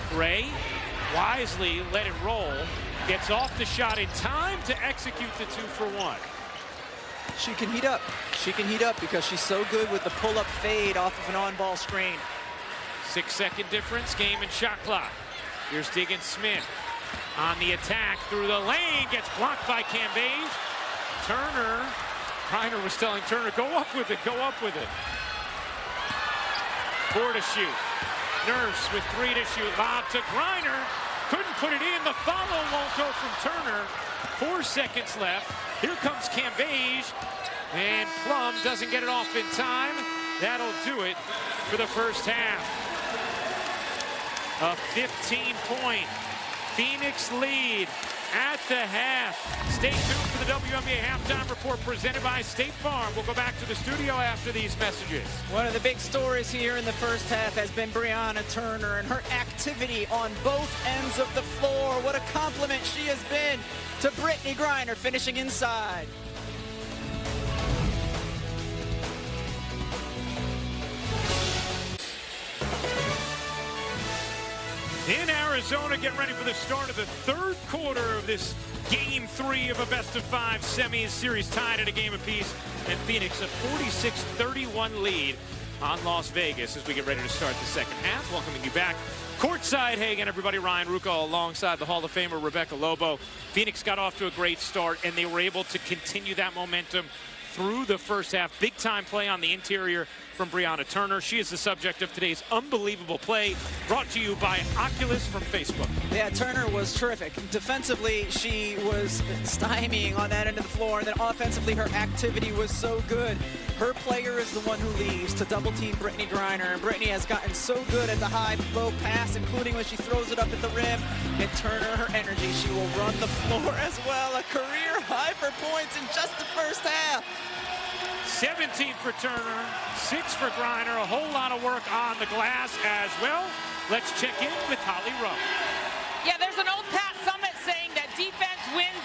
Gray wisely let it roll. Gets off the shot in time to execute the 2-for-1. She can heat up. She can heat up because she's so good with the pull-up fade off of an on-ball screen. 6-second difference, game and shot clock. Here's Diggins-Smith on the attack through the lane. Gets blocked by Cambage. Turner. Griner was telling Turner, go up with it, go up with it. 4 to shoot. Nurse with 3 to shoot. Lob to Griner. Couldn't put it in. The follow won't go from Turner. 4 seconds left. Here comes Cambage. And Plum doesn't get it off in time. That'll do it for the first half. A 15-point Phoenix lead at the half. Stay tuned for the WNBA halftime report presented by State Farm. We'll go back to the studio after these messages. One of the big stories here in the first half has been Brianna Turner and her activity on both ends of the floor. What a compliment she has been to Brittany Griner, finishing inside. In Arizona, getting ready for the start of the third quarter of this Game 3 of a best-of-5 semis series tied at a game apiece. And Phoenix a 46-31 lead on Las Vegas as we get ready to start the second half. Welcoming you back courtside. Hey again, everybody. Ryan Rucco alongside the Hall of Famer Rebecca Lobo. Phoenix got off to a great start, and they were able to continue that momentum through the first half. Big-time play on the interior from Brianna Turner. She is the subject of today's unbelievable play, brought to you by Oculus from Facebook. Yeah, Turner was terrific. Defensively, she was stymieing on that end of the floor, and then offensively, her activity was so good. Her player is the one who leaves to double-team Brittany Griner, and Brittany has gotten so good at the high-low pass, including when she throws it up at the rim. And Turner, her energy, she will run the floor as well. A career high for points in just the first half. 17 for Turner, 6 for Griner. A whole lot of work on the glass as well. Let's check in with Holly Rowe. Yeah, there's an old Pat Summit saying that defense wins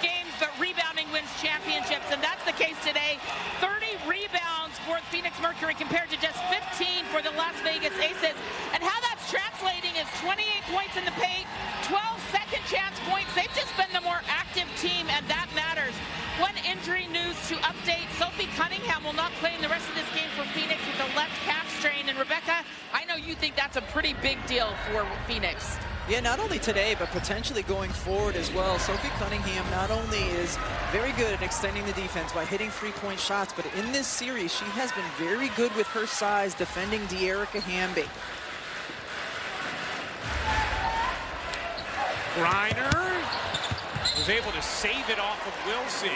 games, but rebounding wins championships. and that's the case today. 30 rebounds for the Phoenix Mercury compared to just 15 for the Las Vegas Aces. And how that's translating is 28 points in the paint, 12 second chance points. They've just been the more active team, and that matters. One injury news to update. Sophie Cunningham will not play in the rest of this game for Phoenix with a left calf strain. And Rebecca, I know you think that's a pretty big deal for Phoenix. Yeah, not only today, but potentially going forward as well. Sophie Cunningham not only is very good at extending the defense by hitting three-point shots, but in this series, she has been very good with her size defending De'Erica Hamby. Griner was able to save it off of Wilson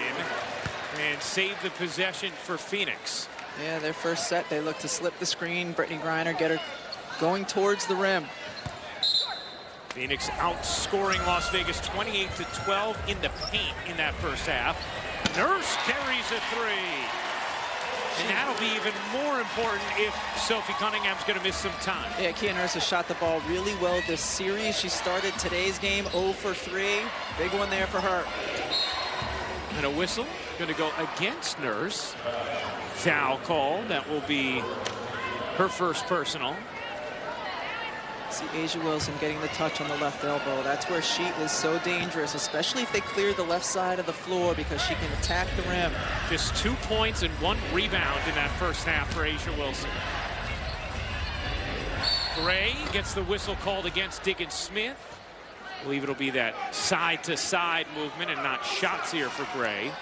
and save the possession for Phoenix. Yeah, their first set, they look to slip the screen. Brittany Griner get her going towards the rim. Phoenix outscoring Las Vegas 28-12 in the paint in that first half. Nurse carries a three. And that'll be even more important if Sophie Cunningham's going to miss some time. Yeah, Kia Nurse has shot the ball really well this series. She started today's game 0 for 3. Big one there for her. And a whistle going to go against Nurse. Foul call. That will be her first personal. See Asia Wilson getting the touch on the left elbow. That's where she is so dangerous, especially if they clear the left side of the floor, because she can attack the rim. Just 2 points and 1 rebound in that first half for Asia Wilson. Gray gets the whistle called against Diggins Smith. I believe it'll be that side-to-side movement and not shots here for Gray.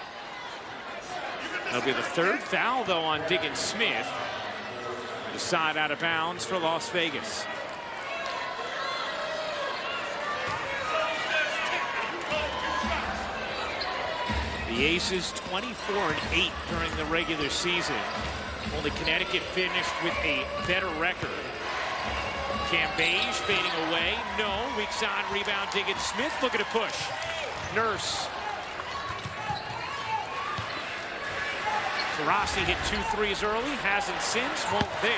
That'll be the third foul, though, on Diggins Smith. The side out of bounds for Las Vegas. The Aces 24-8 during the regular season. Only Connecticut finished with a better record. Cambage fading away. No. Weak side rebound. Diggins Smith looking to push. Nurse. Taurasi hit 2 threes early. Hasn't since. Won't there.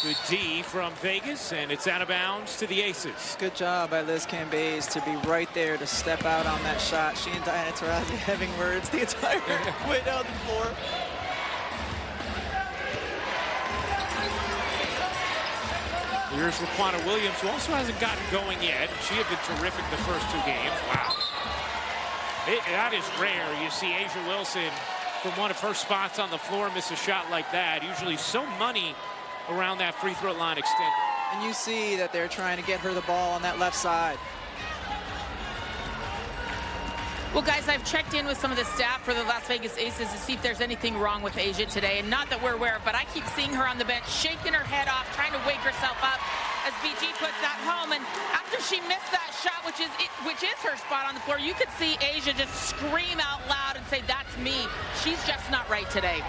Good D from Vegas, and it's out of bounds to the Aces. Good job by Liz Cambage to be right there to step out on that shot. She and Diana Taurasi having words the entire way down the floor. Here's Raquana Williams, who also hasn't gotten going yet. She had been terrific the first 2 games. Wow. That is rare. You see Asia Wilson from one of her spots on the floor miss a shot like that. Usually so money around that free throw line extended. And you see that they're trying to get her the ball on that left side. Well, guys, I've checked in with some of the staff for the Las Vegas Aces to see if there's anything wrong with Asia today. And not that we're aware of, but I keep seeing her on the bench, shaking her head off, trying to wake herself up as BG puts that home. And after she missed that shot, which is her spot on the floor, you could see Asia just scream out loud and say, "That's me." She's just not right today.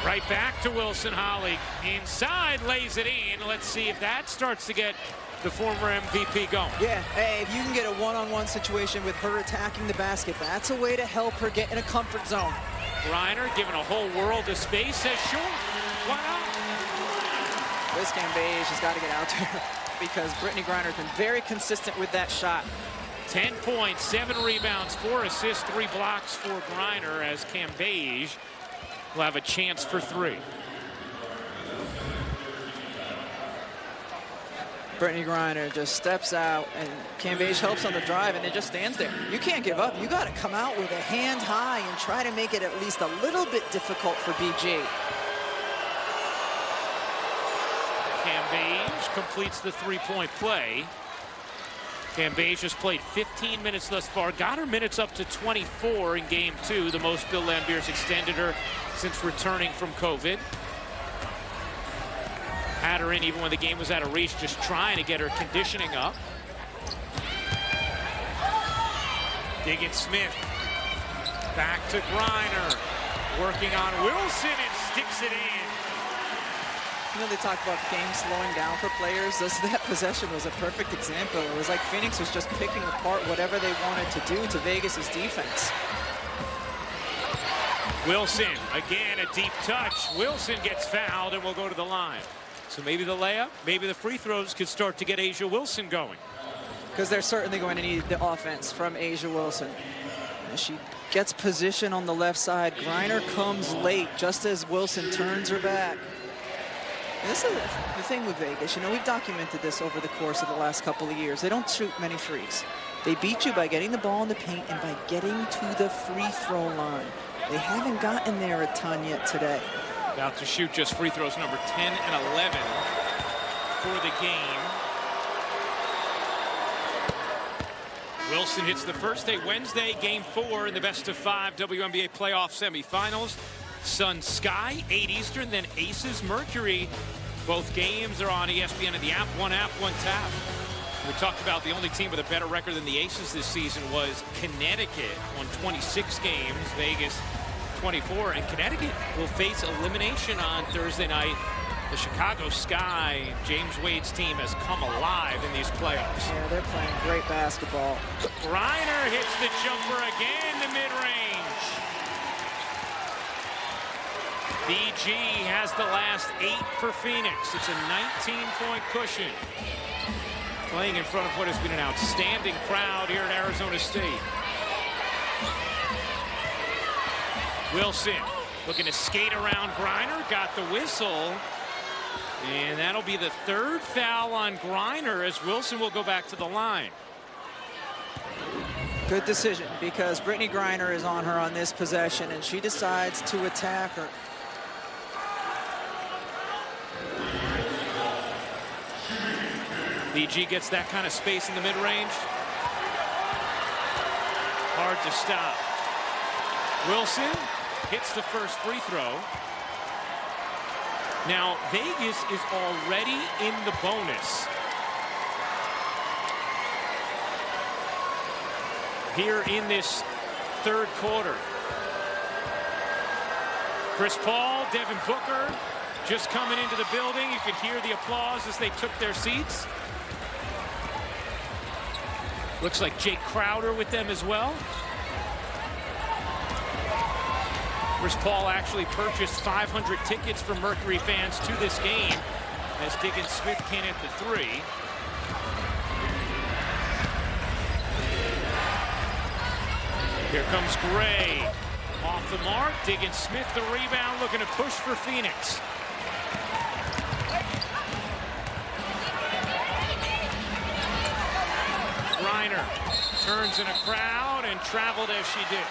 Right back to Wilson Holly. Inside, lays it in. Let's see if that starts to get the former MVP going. Yeah, hey, if you can get a one-on-one situation with her attacking the basket, that's a way to help her get in a comfort zone. Griner giving a whole world of space, says sure, why not? Liz Cambage has got to get out there because Brittany Griner has been very consistent with that shot. 10 points, 7 rebounds, 4 assists, 3 blocks for Griner, as Cambage will have a chance for 3. Brittany Griner just steps out, and Cambage helps on the drive, and it just stands there. You can't give up. You got to come out with a hand high and try to make it at least a little bit difficult for BG. Cambage completes the 3-point play. Cambage has played 15 minutes thus far, got her minutes up to 24 in game 2, the most Bill Laimbeer's extended her since returning from COVID. Had her in even when the game was out of reach, just trying to get her conditioning up. Diggins Smith, back to Griner, working on Wilson and sticks it in. You know, they talk about the game slowing down for players. That possession was a perfect example. It was like Phoenix was just picking apart whatever they wanted to do to Vegas's defense. Wilson, again, a deep touch. Wilson gets fouled and will go to the line. So maybe the layup, maybe the free throws could start to get Asia Wilson going. Because they're certainly going to need the offense from Asia Wilson. And she gets position on the left side. Griner comes late just as Wilson turns her back. And this is the thing with Vegas. You know, we've documented this over the course of the last couple of years. They don't shoot many threes. They beat you by getting the ball in the paint and by getting to the free throw line. They haven't gotten there a ton yet today. About to shoot just free throws number 10 and 11 for the game. Wilson hits the first day, Wednesday, game 4 in the best-of-5 WNBA playoff semifinals. Sun Sky, 8 Eastern, then Aces Mercury. Both games are on ESPN and the app, one tap. We talked about the only team with a better record than the Aces this season was Connecticut, won 26 games, Vegas 24, and Connecticut will face elimination on Thursday night. The Chicago Sky, James Wade's team, has come alive in these playoffs. Yeah, they're playing great basketball. Griner hits the jumper again to mid-range. BG has the last 8 for Phoenix. It's a 19-point cushion. Playing in front of what has been an outstanding crowd here at Arizona State. Wilson looking to skate around Griner, got the whistle. And that'll be the 3rd foul on Griner as Wilson will go back to the line. Good decision because Brittany Griner is on her on this possession and she decides to attack her. BG gets that kind of space in the mid-range. Hard to stop. Wilson hits the first free throw. Now, Vegas is already in the bonus. Here in this 3rd quarter. Chris Paul, Devin Booker just coming into the building. You could hear the applause as they took their seats. Looks like Jake Crowder with them as well. Chris Paul actually purchased 500 tickets for Mercury fans to this game as Diggins Smith can at the 3. Here comes Gray. Off the mark. Diggins Smith the rebound, looking to push for Phoenix. Griner turns in a crowd and traveled as she did.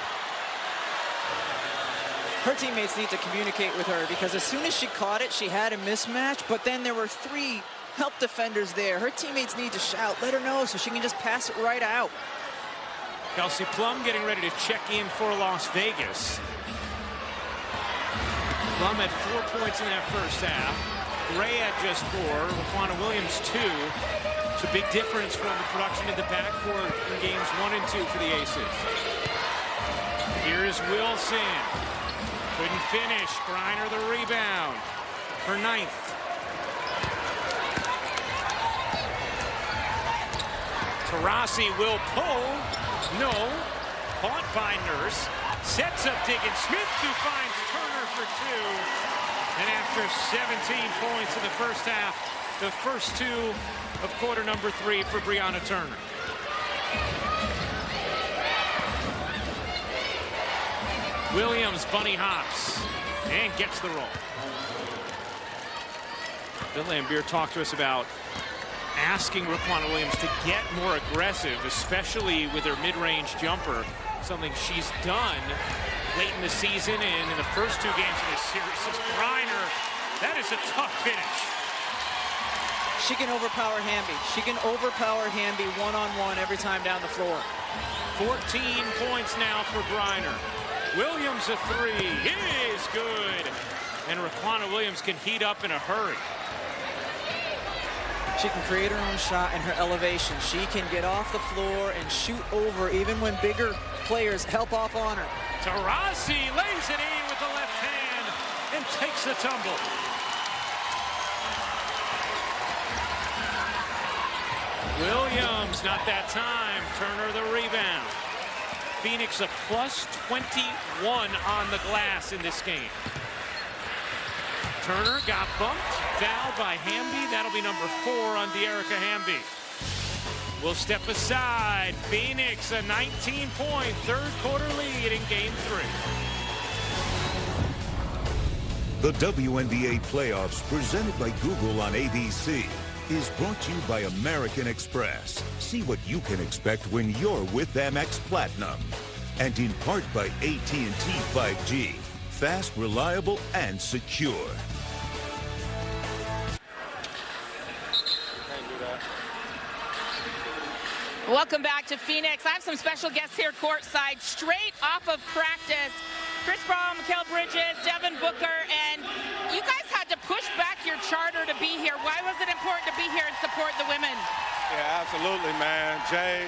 Her teammates need to communicate with her because as soon as she caught it, she had a mismatch, but then there were 3 help defenders there. Her teammates need to shout, let her know so she can just pass it right out. Kelsey Plum getting ready to check in for Las Vegas. Plum had 4 points in that first half. Gray had just 4. Raquana Williams 2. It's a big difference from the production in the backcourt in games 1 and 2 for the Aces. Here is Wilson. Couldn't finish. Griner the rebound. Her 9th. Taurasi will pull. No. Caught by Nurse. Sets up Diggins Smith, who finds Turner for 2. And after 17 points in the first half, the first 2 of quarter number 3 for Breonna Turner. Williams bunny hops and gets the roll. Bill Lambier talked to us about asking Raquana Williams to get more aggressive, especially with her mid-range jumper, something she's done late in the season and in the first 2 games of this series. This Griner, that is a tough finish. She can overpower Hamby. She can overpower Hamby one-on-one every time down the floor. 14 points now for Griner. Williams a 3 is good. And Raquana Williams can heat up in a hurry. She can create her own shot and her elevation. She can get off the floor and shoot over even when bigger players help off on her. Taurasi lays it in with the left hand and takes the tumble. Williams, not that time. Turner the rebound. Phoenix a plus 21 on the glass in this game. Turner got bumped, fouled by Hamby. That'll be number 4 on De'Erica Hamby. will step aside. Phoenix, a 19-point third-quarter lead in Game 3. The WNBA playoffs presented by Google on ABC is brought to you by American Express. See what you can expect when you're with Amex Platinum. And in part by AT&T 5G. Fast, reliable, and secure. Welcome back to Phoenix. I have some special guests here courtside, straight off of practice. Chris Brown, Mikal Bridges, Devin Booker, and you guys had to push back your charter to be here. Why was it important to be here and support the women? Yeah, absolutely, man. Jay,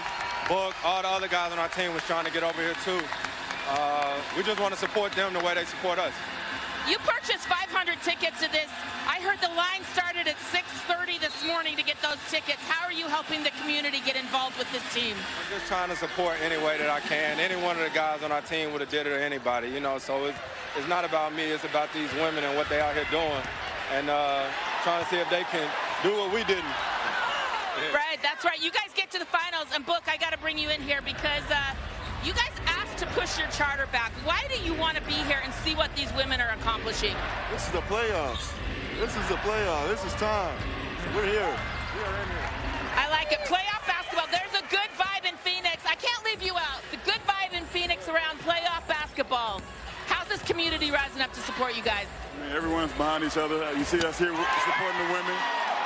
Book, all the other guys on our team was trying to get over here, too. We just want to support them the way they support us. You purchased 500 tickets to this. I heard the line started at 6:30 this morning to get those tickets. How are you helping the community get involved with this team? I'm just trying to support any way that I can. Any one of the guys on our team would have did it to anybody, you know, so it's not about me. It's about these women and what they out here doing and trying to see if they can do what we didn't. Yeah. Right, that's right. You guys get to the finals, and Book, I got to bring you in here because you guys asked to push your charter back. Why do you want to be here and see what these women are accomplishing? This is the playoffs. This is the playoff. This is time. We're here. We are in here. I like it. Playoff basketball. There's a good vibe in Phoenix. I can't leave you out. The good vibe in Phoenix around playoff basketball. How's this community rising up to support you guys? I mean, everyone's behind each other. You see us here supporting the women.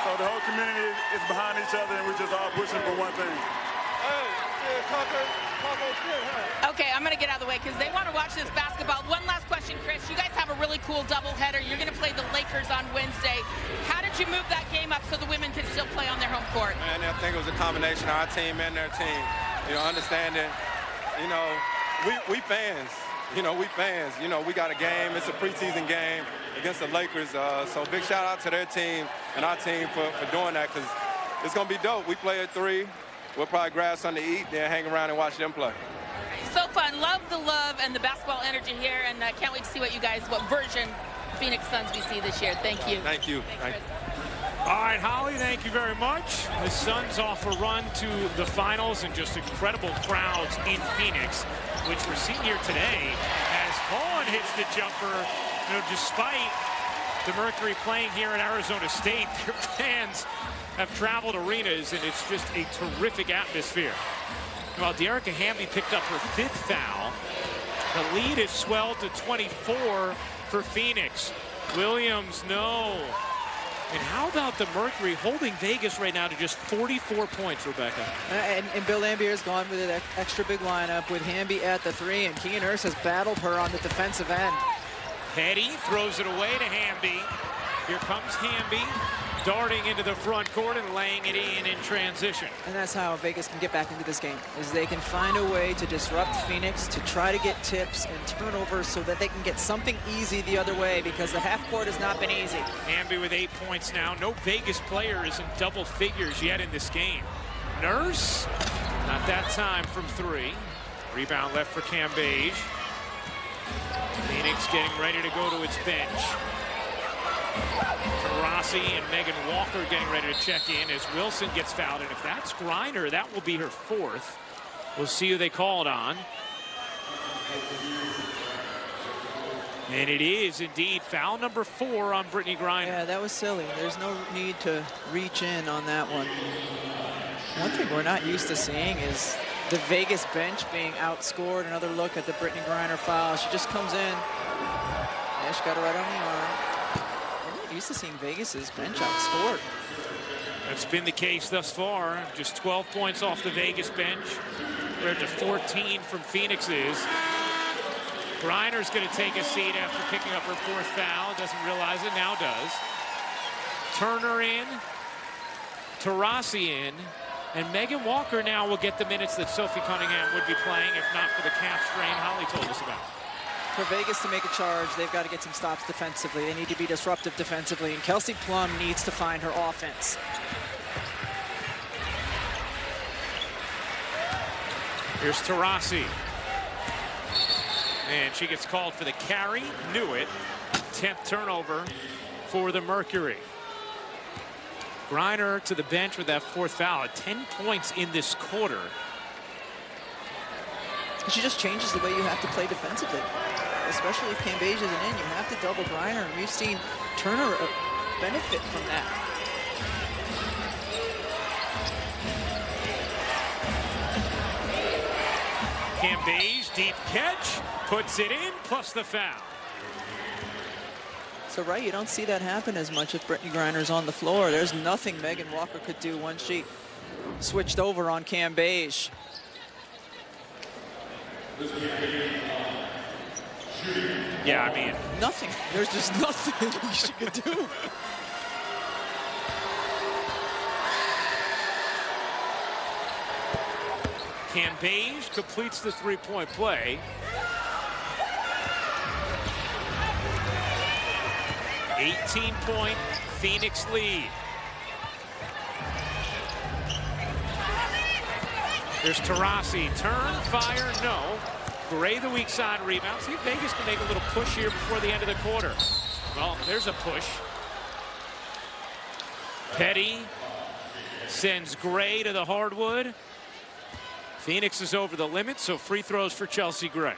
So the whole community is behind each other, and we're just all pushing for one thing. Okay, I'm going to get out of the way because they want to watch this basketball. One last question, Chris. You guys have a really cool doubleheader. You're going to play the Lakers on Wednesday. How did you move that game up so the women can still play on their home court? Man, I think it was a combination of our team and their team. You know, understanding, you know, we fans. You know, we fans. You know, we got a game. It's a preseason game against the Lakers. So big shout out to their team and our team for doing that because it's going to be dope. We play at 3. We'll probably grab something to eat, then hang around and watch them play. So fun. Love the love and the basketball energy here, and can't wait to see what version Phoenix Suns we see this year. Thank you. Thank you. Thanks, Chris. All right, Holly, thank you very much. The Suns off a run to the finals and just incredible crowds in Phoenix, which we're seeing here today as Vaughn hits the jumper. You know, despite the Mercury playing here in Arizona State, their fans have traveled arenas, and it's just a terrific atmosphere. Well, Dearica Hamby picked up her 5th foul. The lead is swelled to 24 for Phoenix. Williams, no. And how about the Mercury holding Vegas right now to just 44 points, Rebecca? And Bill Lambier's gone with an extra big lineup with Hamby at the 3, and Keegan Hurst has battled her on the defensive end. Petty throws it away to Hamby. Here comes Hamby, darting into the front court and laying it in transition. And that's how Vegas can get back into this game, is they can find a way to disrupt Phoenix, to try to get tips and turnovers so that they can get something easy the other way, because the half court has not been easy. Hamby with 8 points now. No Vegas player is in double figures yet in this game. Nurse, not that time from 3. Rebound left for Cambage. Phoenix getting ready to go to its bench. Rossi and Megan Walker getting ready to check in as Wilson gets fouled. And if that's Griner, that will be her 4th. We'll see who they called on. And it is indeed foul number 4 on Brittany Griner. Yeah, that was silly. There's no need to reach in on that one. One thing we're not used to seeing is the Vegas bench being outscored. Another look at the Brittany Griner foul. She just comes in. Yeah, she got it right on the arm. Used to seeing Vegas's bench outscored. That's been the case thus far. Just 12 points off the Vegas bench, compared to 14 from Phoenix's. Griner's going to take a seat after picking up her 4th foul. Doesn't realize it, now does. Turner in, Taurasi in, and Megan Walker now will get the minutes that Sophie Cunningham would be playing if not for the calf strain Holly told us about. For Vegas to make a charge, they've got to get some stops defensively. They need to be disruptive defensively, and Kelsey Plum needs to find her offense. Here's Taurasi. And she gets called for the carry. Knew it. 10th turnover for the Mercury. Griner to the bench with that 4th foul. 10 points in this quarter. She just changes the way you have to play defensively, especially if Cambage isn't in. You have to double Griner, and we've seen Turner benefit from that. Cambage, deep catch, puts it in, plus the foul. So, right, you don't see that happen as much if Brittany Griner's on the floor. There's nothing Megan Walker could do once she switched over on Cambage. Yeah, I mean, nothing. There's just nothing she could do. Cambage completes the 3-point play. $18-point Phoenix lead. There's Taurasi. Turn, fire, no. Gray the weak side rebound. See if Vegas can make a little push here before the end of the quarter. Well, there's a push. Petty sends Gray to the hardwood. Phoenix is over the limit, so free throws for Chelsea Gray.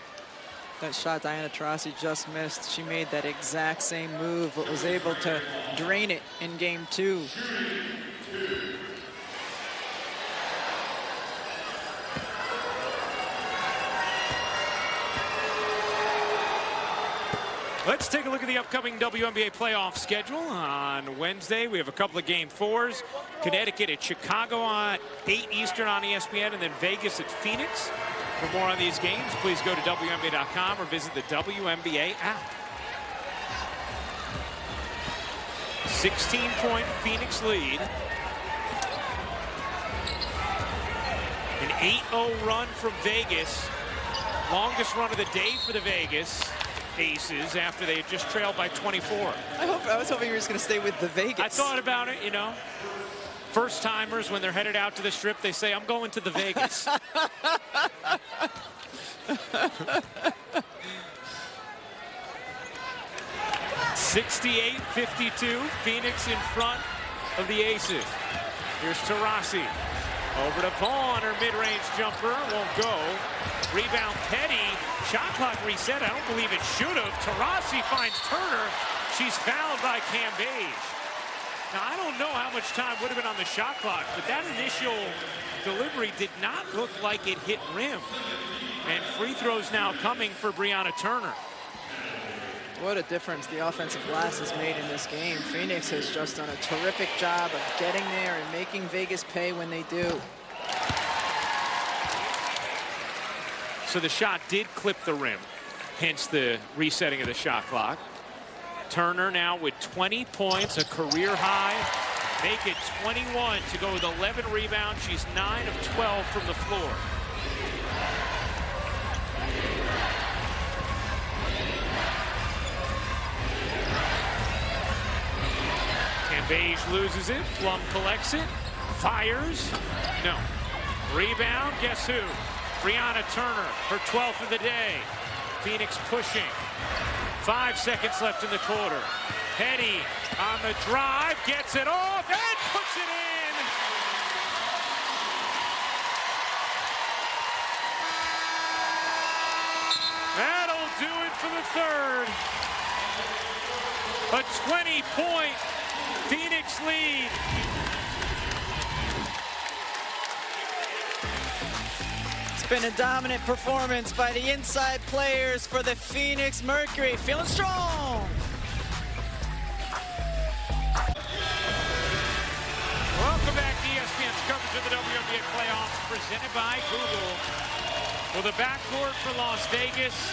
That shot Diana Taurasi just missed. She made that exact same move, but was able to drain it in game 2. Let's take a look at the upcoming WNBA playoff schedule. On Wednesday, we have a couple of Game 4s. Connecticut at Chicago at 8 Eastern on ESPN, and then Vegas at Phoenix. For more on these games, please go to WNBA.com or visit the WNBA app. 16-point Phoenix lead. An 8-0 run from Vegas. Longest run of the day for the Vegas Aces after they had just trailed by 24. I was hoping you were just going to stay with the Vegas. I thought about it, you know. First timers, when they're headed out to the Strip, they say, I'm going to the Vegas. 68-52, Phoenix in front of the Aces. Here's Taurasi. Over to Vaughn, her mid-range jumper won't go. Rebound Petty. Shot clock reset. I don't believe it should have. Taurasi finds Turner. She's fouled by Cambage. Now, I don't know how much time would have been on the shot clock, but that initial delivery did not look like it hit rim. And free throws now coming for Brianna Turner. What a difference the offensive glass has made in this game. Phoenix has just done a terrific job of getting there and making Vegas pay when they do. So the shot did clip the rim, hence the resetting of the shot clock. Turner now with 20 points, a career high. Make it 21 to go with 11 rebounds. She's 9 of 12 from the floor. Cambage loses it. Plum collects it. Fires. No. Rebound. Guess who? Brianna Turner, her 12th of the day. Phoenix pushing. 5 seconds left in the quarter. Petty on the drive, gets it off, and puts it in. That'll do it for the third. A 20-point Phoenix lead. Been a dominant performance by the inside players for the Phoenix Mercury. Feeling strong. Welcome back to ESPN's coverage of the WNBA playoffs presented by Google. Well, the backcourt for Las Vegas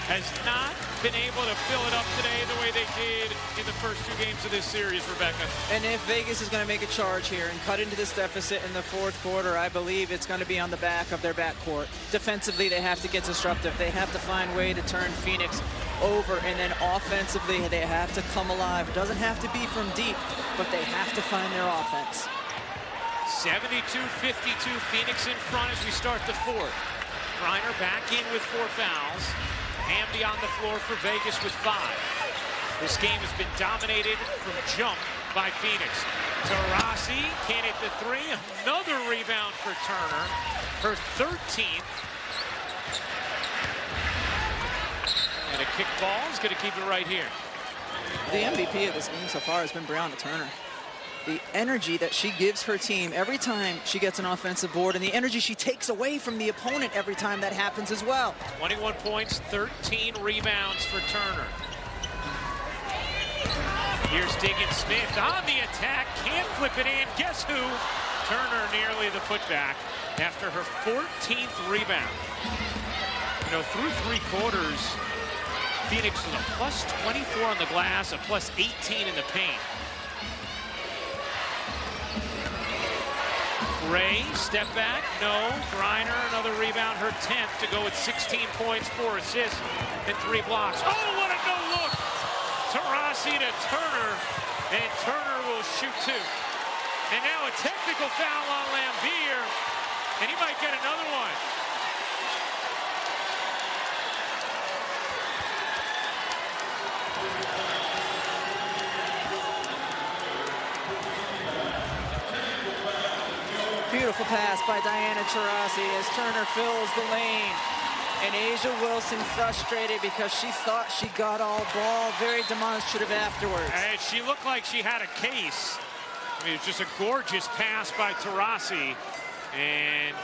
has not been able to fill it up today the way they did in the first 2 games of this series, Rebecca. And if Vegas is going to make a charge here and cut into this deficit in the 4th quarter, I believe it's going to be on the back of their backcourt. Defensively, they have to get disruptive. They have to find a way to turn Phoenix over, and then offensively, they have to come alive. It doesn't have to be from deep, but they have to find their offense. 72-52, Phoenix in front as we start the 4th. Griner back in with 4 fouls. Hamby on the floor for Vegas with 5. This game has been dominated from jump by Phoenix. Taurasi can't hit the three. Another rebound for Turner. Her 13th. And a kick ball is going to keep it right here. The MVP of this game so far has been Breonna Turner. The energy that she gives her team every time she gets an offensive board, and the energy she takes away from the opponent every time that happens as well. 21 points, 13 rebounds for Turner. Here's Diggins-Smith on the attack, can't flip it in. Guess who? Turner nearly the putback after her 14th rebound. You know, through 3 quarters, Phoenix was a plus 24 on the glass, a plus 18 in the paint. Ray, step back, no. Griner, another rebound, her 10th to go with 16 points, 4 assists, and 3 blocks. Oh, what a no-look! Taurasi to Turner, and Turner will shoot 2. And now a technical foul on Lambier, and he might get another one. Beautiful pass by Diana Taurasi as Turner fills the lane. And A'ja Wilson frustrated because she thought she got all ball. Very demonstrative afterwards. And she looked like she had a case. I mean, it's just a gorgeous pass by Taurasi. And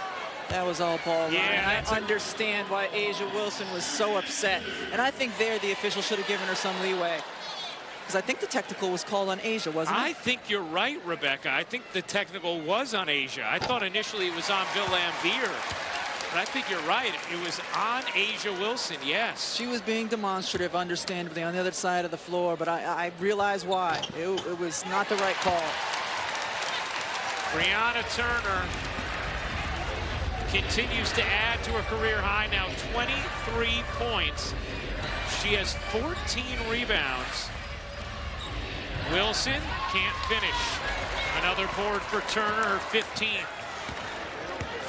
that was all ball. Yeah, I understand why A'ja Wilson was so upset. And I think there the official should have given her some leeway. Because I think the technical was called on A'ja, wasn't it? I think you're right, Rebecca. I think the technical was on A'ja. I thought initially it was on Bill Lambier. But I think you're right. It was on A'ja Wilson, yes. She was being demonstrative, understandably, on the other side of the floor. But I realize why. It was not the right call. Breonna Turner continues to add to her career high now, 23 points. She has 14 rebounds. Wilson can't finish. Another board for Turner, her 15th.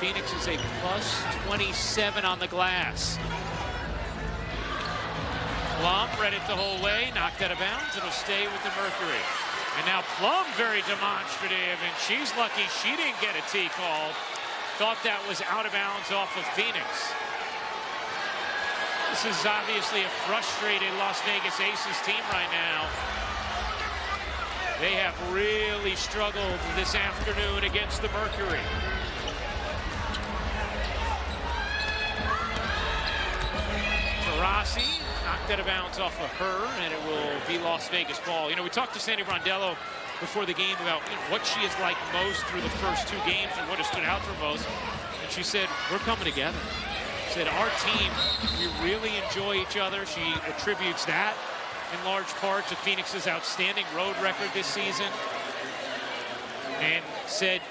Phoenix is a plus 27 on the glass. Plum read it the whole way, knocked out of bounds. It'll stay with the Mercury. And now Plum very demonstrative, and she's lucky she didn't get a T called. Thought that was out of bounds off of Phoenix. This is obviously a frustrated Las Vegas Aces team right now. They have really struggled this afternoon against the Mercury. Taurasi knocked out of bounds off of her, and it will be Las Vegas ball. You know, we talked to Sandy Brondello before the game about what she is like most through the first 2 games and what has stood out for most. And she said, we're coming together. She said, our team, we really enjoy each other. She attributes that in large part to Phoenix's outstanding road record this season. And said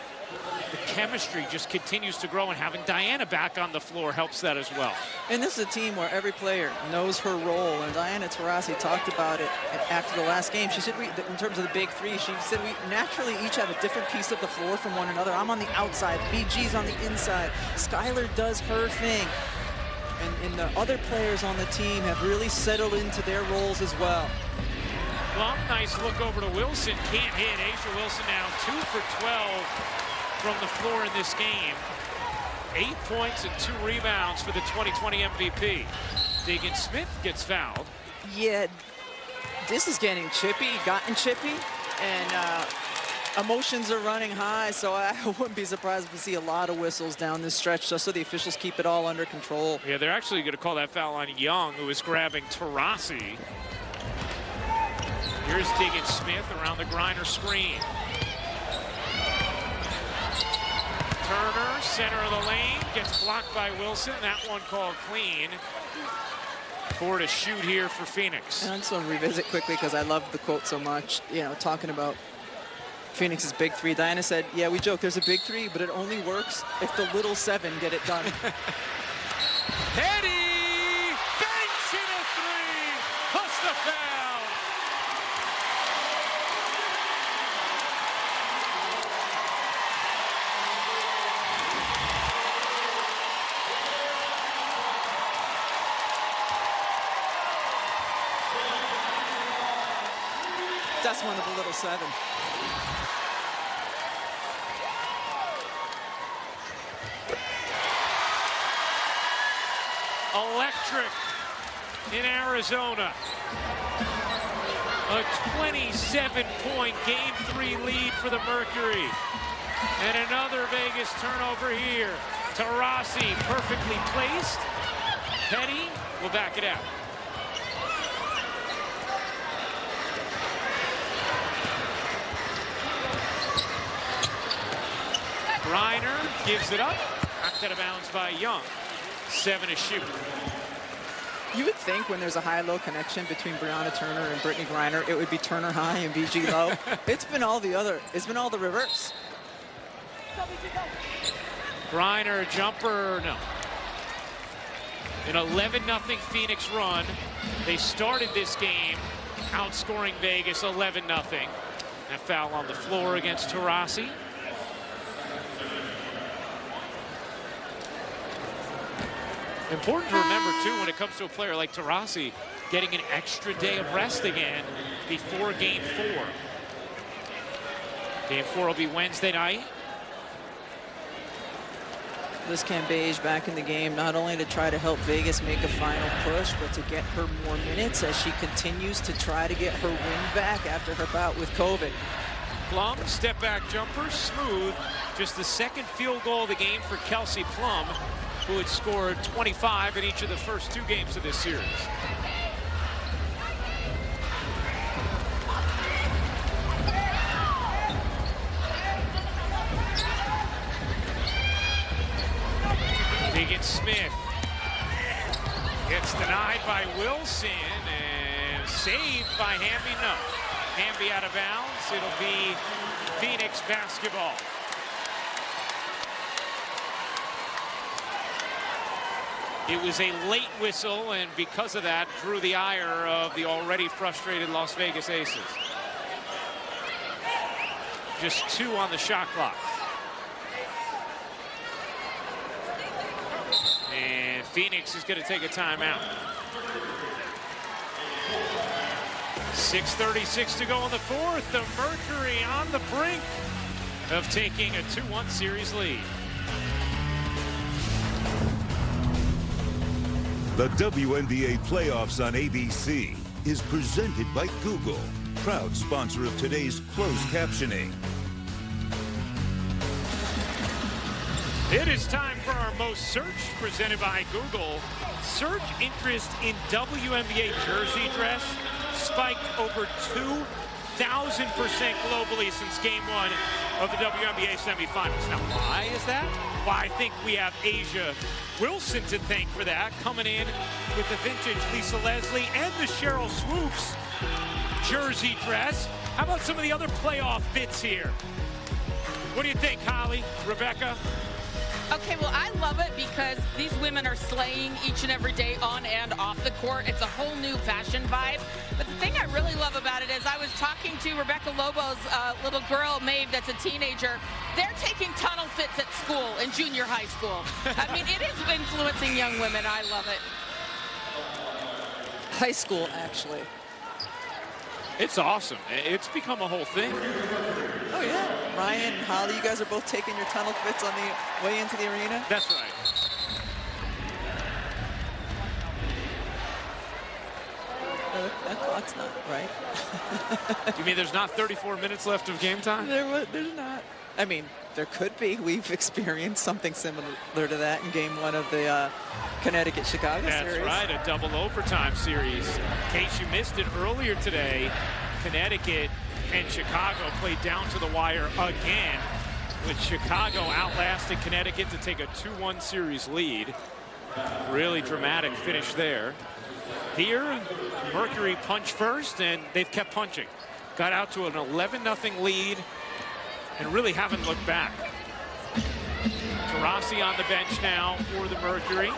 the chemistry just continues to grow, and having Diana back on the floor helps that as well. And this is a team where every player knows her role, and Diana Taurasi talked about it after the last game. She said, in terms of the big 3, she said we naturally each have a different piece of the floor from one another. I'm on the outside, BG's on the inside. Skylar does her thing. And the other players on the team have really settled into their roles as well. Well, nice look over to Wilson. Can't hit. A'ja Wilson now 2 for 12 from the floor in this game. 8 points and 2 rebounds for the 2020 MVP. Diggins-Smith gets fouled. Yeah, this is gotten chippy, and emotions are running high, so I wouldn't be surprised if we see a lot of whistles down this stretch just so the officials keep it all under control. Yeah, they're actually going to call that foul on Young, who is grabbing Taurasi. Here's Diggins-Smith around the Griner screen. Turner, center of the lane, gets blocked by Wilson. That one called clean. 4 to shoot here for Phoenix. And I just want to revisit quickly because I love the quote so much, you know, talking about Phoenix's big 3. Diana said, yeah, we joke there's a big 3, but it only works if the little 7 get it done. Hetty banks in a 3, plus the foul. That's one of the little 7. electric in Arizona. A 27-point Game 3 lead for the Mercury. And another Vegas turnover here. Taurasi perfectly placed. Petty will back it out. Griner gives it up. Knocked out of bounds by Young. 7 to shoot. You would think when there's a high-low connection between Brianna Turner and Brittany Griner, it would be Turner high and BG low. It's been all the reverse. Griner jumper, no. An 11-0 Phoenix run. They started this game outscoring Vegas 11-0. That foul on the floor against Taurasi. Important to remember, too, when it comes to a player like Taurasi, getting an extra day of rest again before Game 4. Game 4 will be Wednesday night. Liz Cambage back in the game, not only to try to help Vegas make a final push, but to get her more minutes as she continues to try to get her win back after her bout with COVID. Plum, step back jumper, smooth. Just the second field goal of the game for Kelsey Plum, who had scored 25 in each of the first 2 games of this series. Smith gets denied by Wilson and saved by Hamby. No, Hamby out of bounds. It'll be Phoenix basketball. It was a late whistle, and because of that, drew the ire of the already frustrated Las Vegas Aces. Just 2 on the shot clock. And Phoenix is going to take a timeout. 6:36 to go in the 4th. The Mercury on the brink of taking a 2-1 series lead. The WNBA playoffs on ABC is presented by Google, proud sponsor of today's closed captioning. It is time for our most searched, presented by Google. Search interest in WNBA jersey dress spiked over 2,000% globally since Game 1 of the WNBA semifinals. Now, why is that? Well, I think we have Asia Wilson to thank for that, coming in with the vintage Lisa Leslie and the Cheryl Swoops jersey dress. How about some of the other playoff fits here? What do you think, Holly, Rebecca? Okay, well, I love it because these women are slaying each and every day on and off the court. It's a whole new fashion vibe. But the thing I really love about it is I was talking to Rebecca Lobo's little girl, Maeve, that's a teenager. They're taking tunnel fits at school, in junior high school. I mean, it is influencing young women. I love it. High school, actually. It's awesome. It's become a whole thing. Oh, yeah. Ryan and Holly, you guys are both taking your tunnel fits on the way into the arena? That's right. That clock's not right. You mean there's not 34 minutes left of game time? There's not. I mean, there could be. We've experienced something similar to that in Game 1 of the Connecticut-Chicago series. That's right, a double overtime series. In case you missed it earlier today, Connecticut and Chicago played down to the wire again, with Chicago outlasting Connecticut to take a 2-1 series lead. Really dramatic finish there. Here, Mercury punched first, and they've kept punching. Got out to an 11-0 lead, and really haven't looked back. Taurasi on the bench now for the Mercury.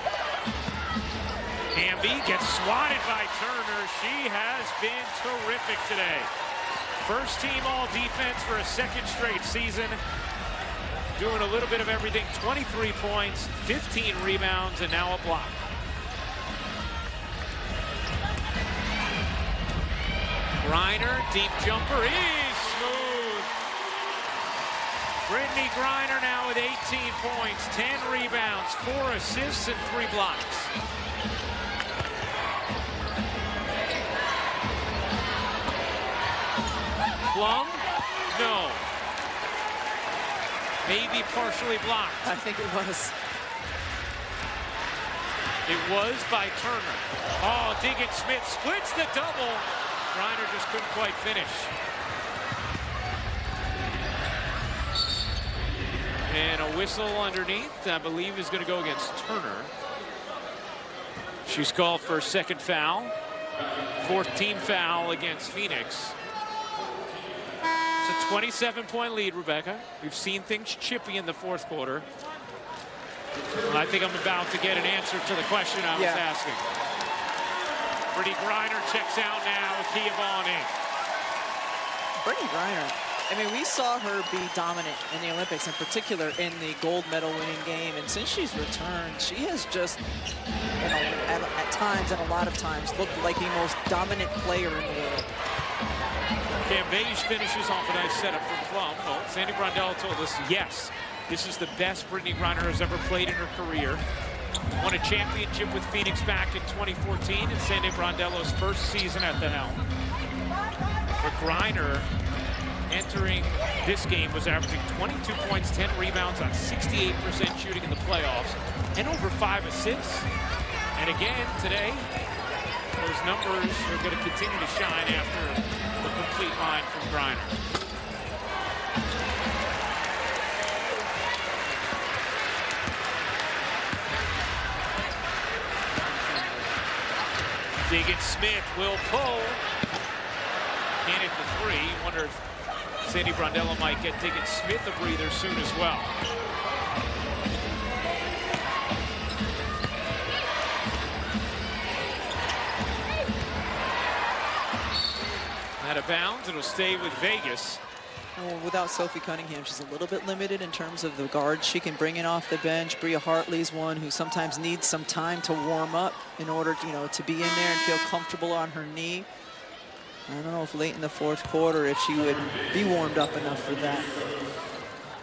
Hamby gets swatted by Turner. She has been terrific today. First team all defense for a second straight season. Doing a little bit of everything. 23 points, 15 rebounds, and now a block. Griner, deep jumper is smooth. Brittany Griner now with 18 points, 10 rebounds, 4 assists, and 3 blocks. Plum? No. Maybe partially blocked. I think it was. It was by Turner. Oh, Diggins Smith splits the double. Griner just couldn't quite finish. And a whistle underneath, I believe, is going to go against Turner. She's called for a second foul. Fourth team foul against Phoenix. It's a 27-point lead, Rebecca. We've seen things chippy in the fourth quarter. I think I'm about to get an answer to the question I was asking. Brittney Griner checks out now with Kia Vaughn in. Brittney Griner, I mean, we saw her be dominant in the Olympics, in particular in the gold medal winning game. And since she's returned, she has just, at times and a lot of times, looked like the most dominant player in the world. Cambage finishes off a nice setup from Plum. Well, Sandy Brondello told us, yes, this is the best Brittney Griner has ever played in her career. Won a championship with Phoenix back in 2014 in Sandy Brondello's first season at the helm. For Griner, entering this game, was averaging 22 points, 10 rebounds on 68% shooting in the playoffs, and over 5 assists. And again, today, those numbers are going to continue to shine after the complete line from Griner. Diggins Smith will pull. Can't hit the three. Wonder if Sandy Brondello might get Diggins Smith a breather soon as well. Out of bounds, it'll stay with Vegas. Well, without Sophie Cunningham, she's a little bit limited in terms of the guards she can bring in off the bench. Bria Hartley's one who sometimes needs some time to warm up in order to, to be in there and feel comfortable on her knee. I don't know if late in the fourth quarter if she would be warmed up enough for that.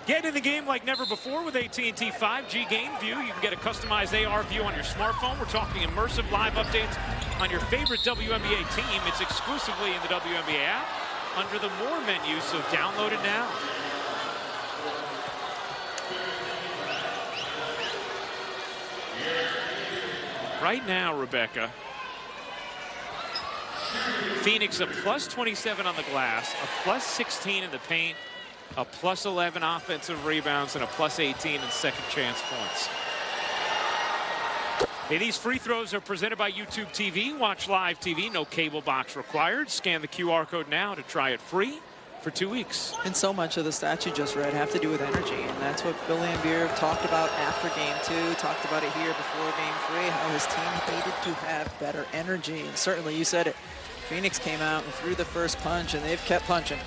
Get in the game like never before with AT&T 5G Game View. You can get a customized AR view on your smartphone. We're talking immersive live updates on your favorite WNBA team. It's exclusively in the WNBA app under the More menu, so download it now. Right now, Rebecca, Phoenix a plus 27 on the glass, a plus 16 in the paint, a plus 11 offensive rebounds, and a plus 18 in second chance points. Hey, these free throws are presented by YouTube TV. Watch live TV, no cable box required. Scan the QR code now to try it free for 2 weeks. And so much of the stats you just read have to do with energy, and that's what Bill Laimbeer talked about after game 2, talked about it here before game 3, how his team needed to have better energy. And certainly, you said it, Phoenix came out and threw the first punch, and they've kept punching.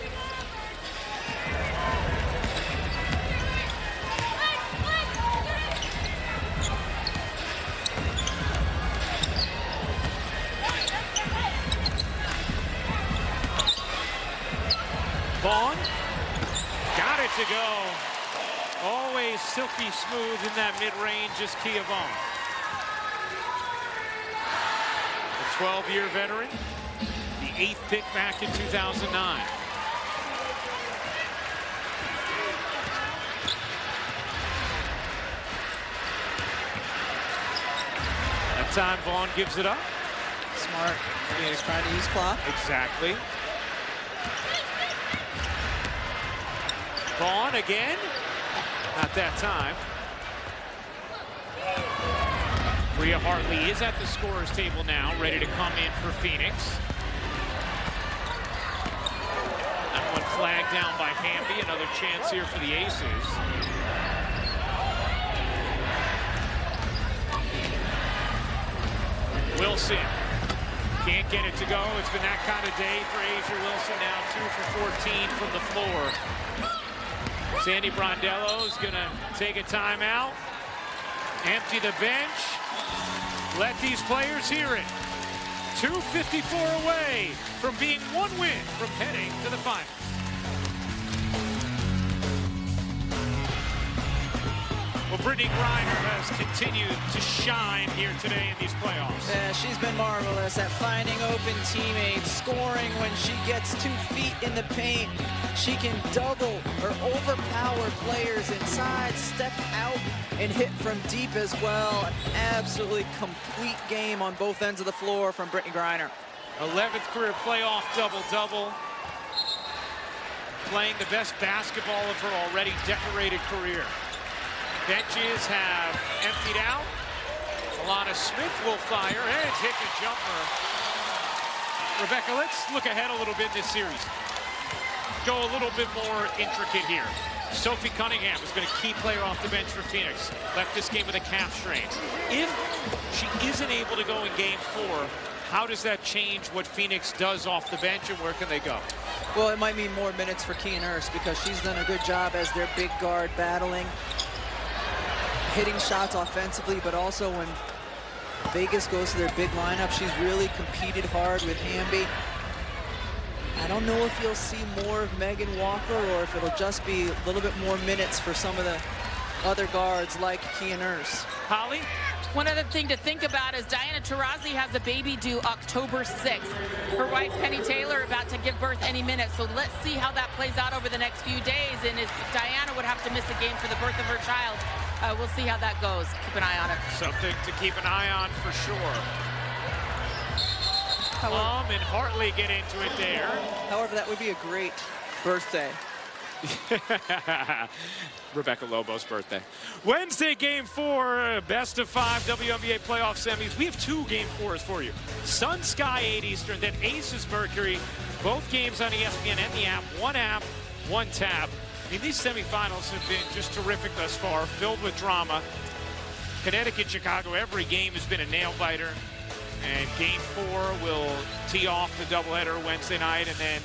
Vaughn got it to go. Always silky smooth in that mid-range is Kia Vaughn. A 12-year veteran, the 8th pick back in 2009. That time Vaughn gives it up. Smart. He's trying to use clock. Exactly. Vaughn again. Not that time. Bria Hartley is at the scorer's table now, ready to come in for Phoenix. That one flagged down by Hamby. Another chance here for the Aces. Wilson can't get it to go. It's been that kind of day for Asia Wilson now, 2 for 14 from the floor. Sandy Brondello is going to take a timeout, empty the bench, let these players hear it. 2:54 away from being one win from heading to the finals. Well, Brittany Griner has continued to shine here today in these playoffs. Yeah, she's been marvelous at finding open teammates, scoring when she gets 2 feet in the paint. She can double or overpower players inside, step out, and hit from deep as well. An absolutely complete game on both ends of the floor from Brittany Griner. 11th career playoff double-double. Playing the best basketball of her already decorated career. Benches have emptied out. Alana Smith will fire and take a jumper. Rebecca, let's look ahead a little bit in this series. Go a little bit more intricate here. Sophie Cunningham has been a key player off the bench for Phoenix. Left this game with a calf strain. If she isn't able to go in game 4, how does that change what Phoenix does off the bench, and where can they go? Well, it might mean more minutes for Kia Nurse because she's done a good job as their big guard battling, hitting shots offensively, but also when Vegas goes to their big lineup, she's really competed hard with Ambi. I don't know if you'll see more of Megan Walker or if it'll just be a little bit more minutes for some of the other guards like Kia Nurse. Holly? One other thing to think about is Diana Taurasi has a baby due October 6th. Her wife, Penny Taylor, about to give birth any minute. So let's see how that plays out over the next few days. And if Diana would have to miss a game for the birth of her child, we'll see how that goes. Keep an eye on it. Something to keep an eye on for sure. Plum and Hartley get into it there. However, that would be a great birthday. Rebecca Lobo's birthday. Wednesday, game 4, best of 5 WNBA playoff semis. We have 2 game 4s for you. Sun Sky 8 Eastern, then Aces Mercury. Both games on ESPN and the app. 1 tab. I mean, these semifinals have been just terrific thus far, filled with drama. Connecticut, Chicago, every game has been a nail-biter. And game 4 will tee off the doubleheader Wednesday night, and then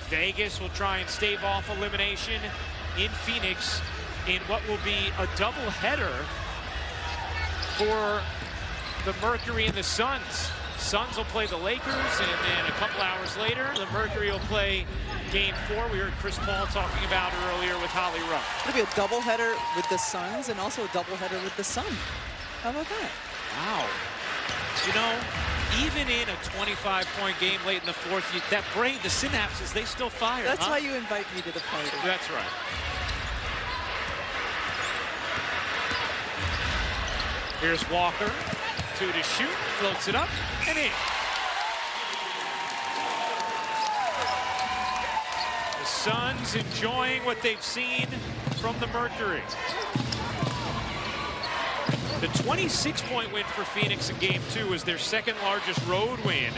Vegas will try and stave off elimination in Phoenix in what will be a doubleheader for the Mercury and the Suns. Suns will play the Lakers, and then a couple hours later, the Mercury will play game 4. We heard Chris Paul talking about it earlier with Holly Rupp. It'll be a doubleheader with the Suns and also a doubleheader with the Sun. How about that? Wow. You know, even in a 25-point game late in the 4th, that brain, the synapses, they still fire. That's why you invite me to the party. That's right. Here's Walker, 2 to shoot, floats it up, and in. The Suns enjoying what they've seen from the Mercury. The 26-point win for Phoenix in game 2 is their second largest road win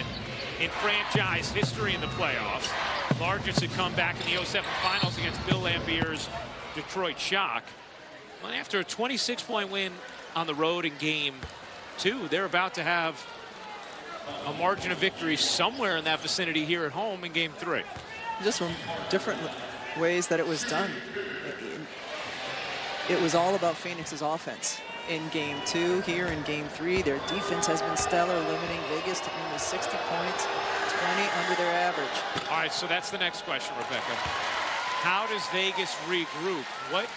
in franchise history in the playoffs. Largest had come back in the 07 finals against Bill Lambier's Detroit Shock. Well, after a 26-point win on the road in game 2, they're about to have a margin of victory somewhere in that vicinity here at home in game 3. Just from different ways that it was done. It was all about Phoenix's offense. In game 2, here in game 3, their defense has been stellar, limiting Vegas to only 60 points, 20 under their average. All right, so that's the next question, Rebecca. How does Vegas regroup? What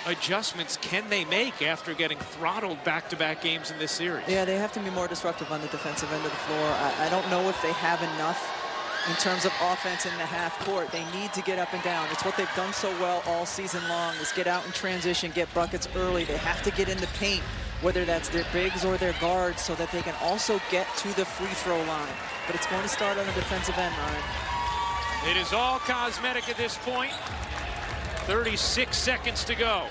adjustments can they make after getting throttled back-to-back games in this series? Yeah, they have to be more disruptive on the defensive end of the floor. I don't know if they have enough in terms of offense in the half court. They need to get up and down. It's what they've done so well all season long, is get out in transition, get buckets early. They have to get in the paint, whether that's their bigs or their guards, so that they can also get to the free throw line. But it's going to start on the defensive end, Ryan. It is all cosmetic at this point. 36 seconds to go.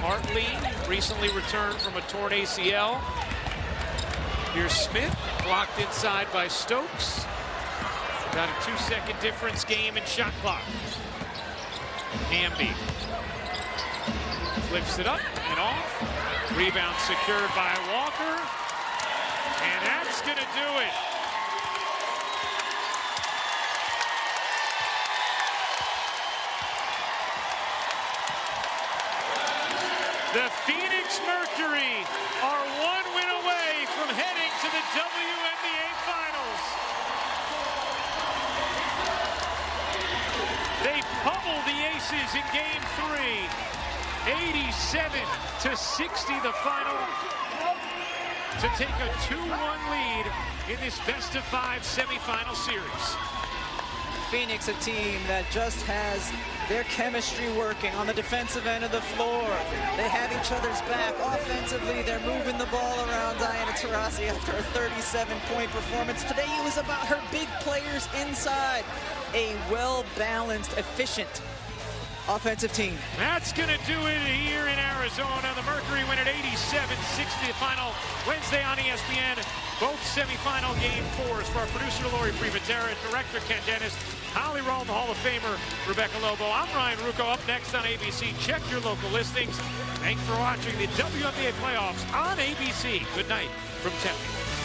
Hartley recently returned from a torn ACL. Here's Smith, blocked inside by Stokes. Got a 2-second difference game in shot clock. Ambi flips it up and off. Rebound secured by Walker. And that's going to do it. The Phoenix Mercury are 1 win away from heading to the WNBA Finals. They pummeled the Aces in game 3. 87-60 the final to take a 2-1 lead in this best-of-5 semifinal series. Phoenix, a team that just has their chemistry working on the defensive end of the floor. They have each other's back. Offensively, they're moving the ball around Diana Taurasi after a 37-point performance. Today it was about her big players inside. A well-balanced, efficient offensive team. That's going to do it here in Arizona. The Mercury win at 87-60 the final Wednesday on ESPN. Both semifinal game fours for our producer Lori Privatera, director Ken Dennis, Holly Rome, Hall of Famer Rebecca Lobo. I'm Ryan Rucco. Up next on ABC. Check your local listings. Thanks for watching the WNBA playoffs on ABC. Good night from Tempe.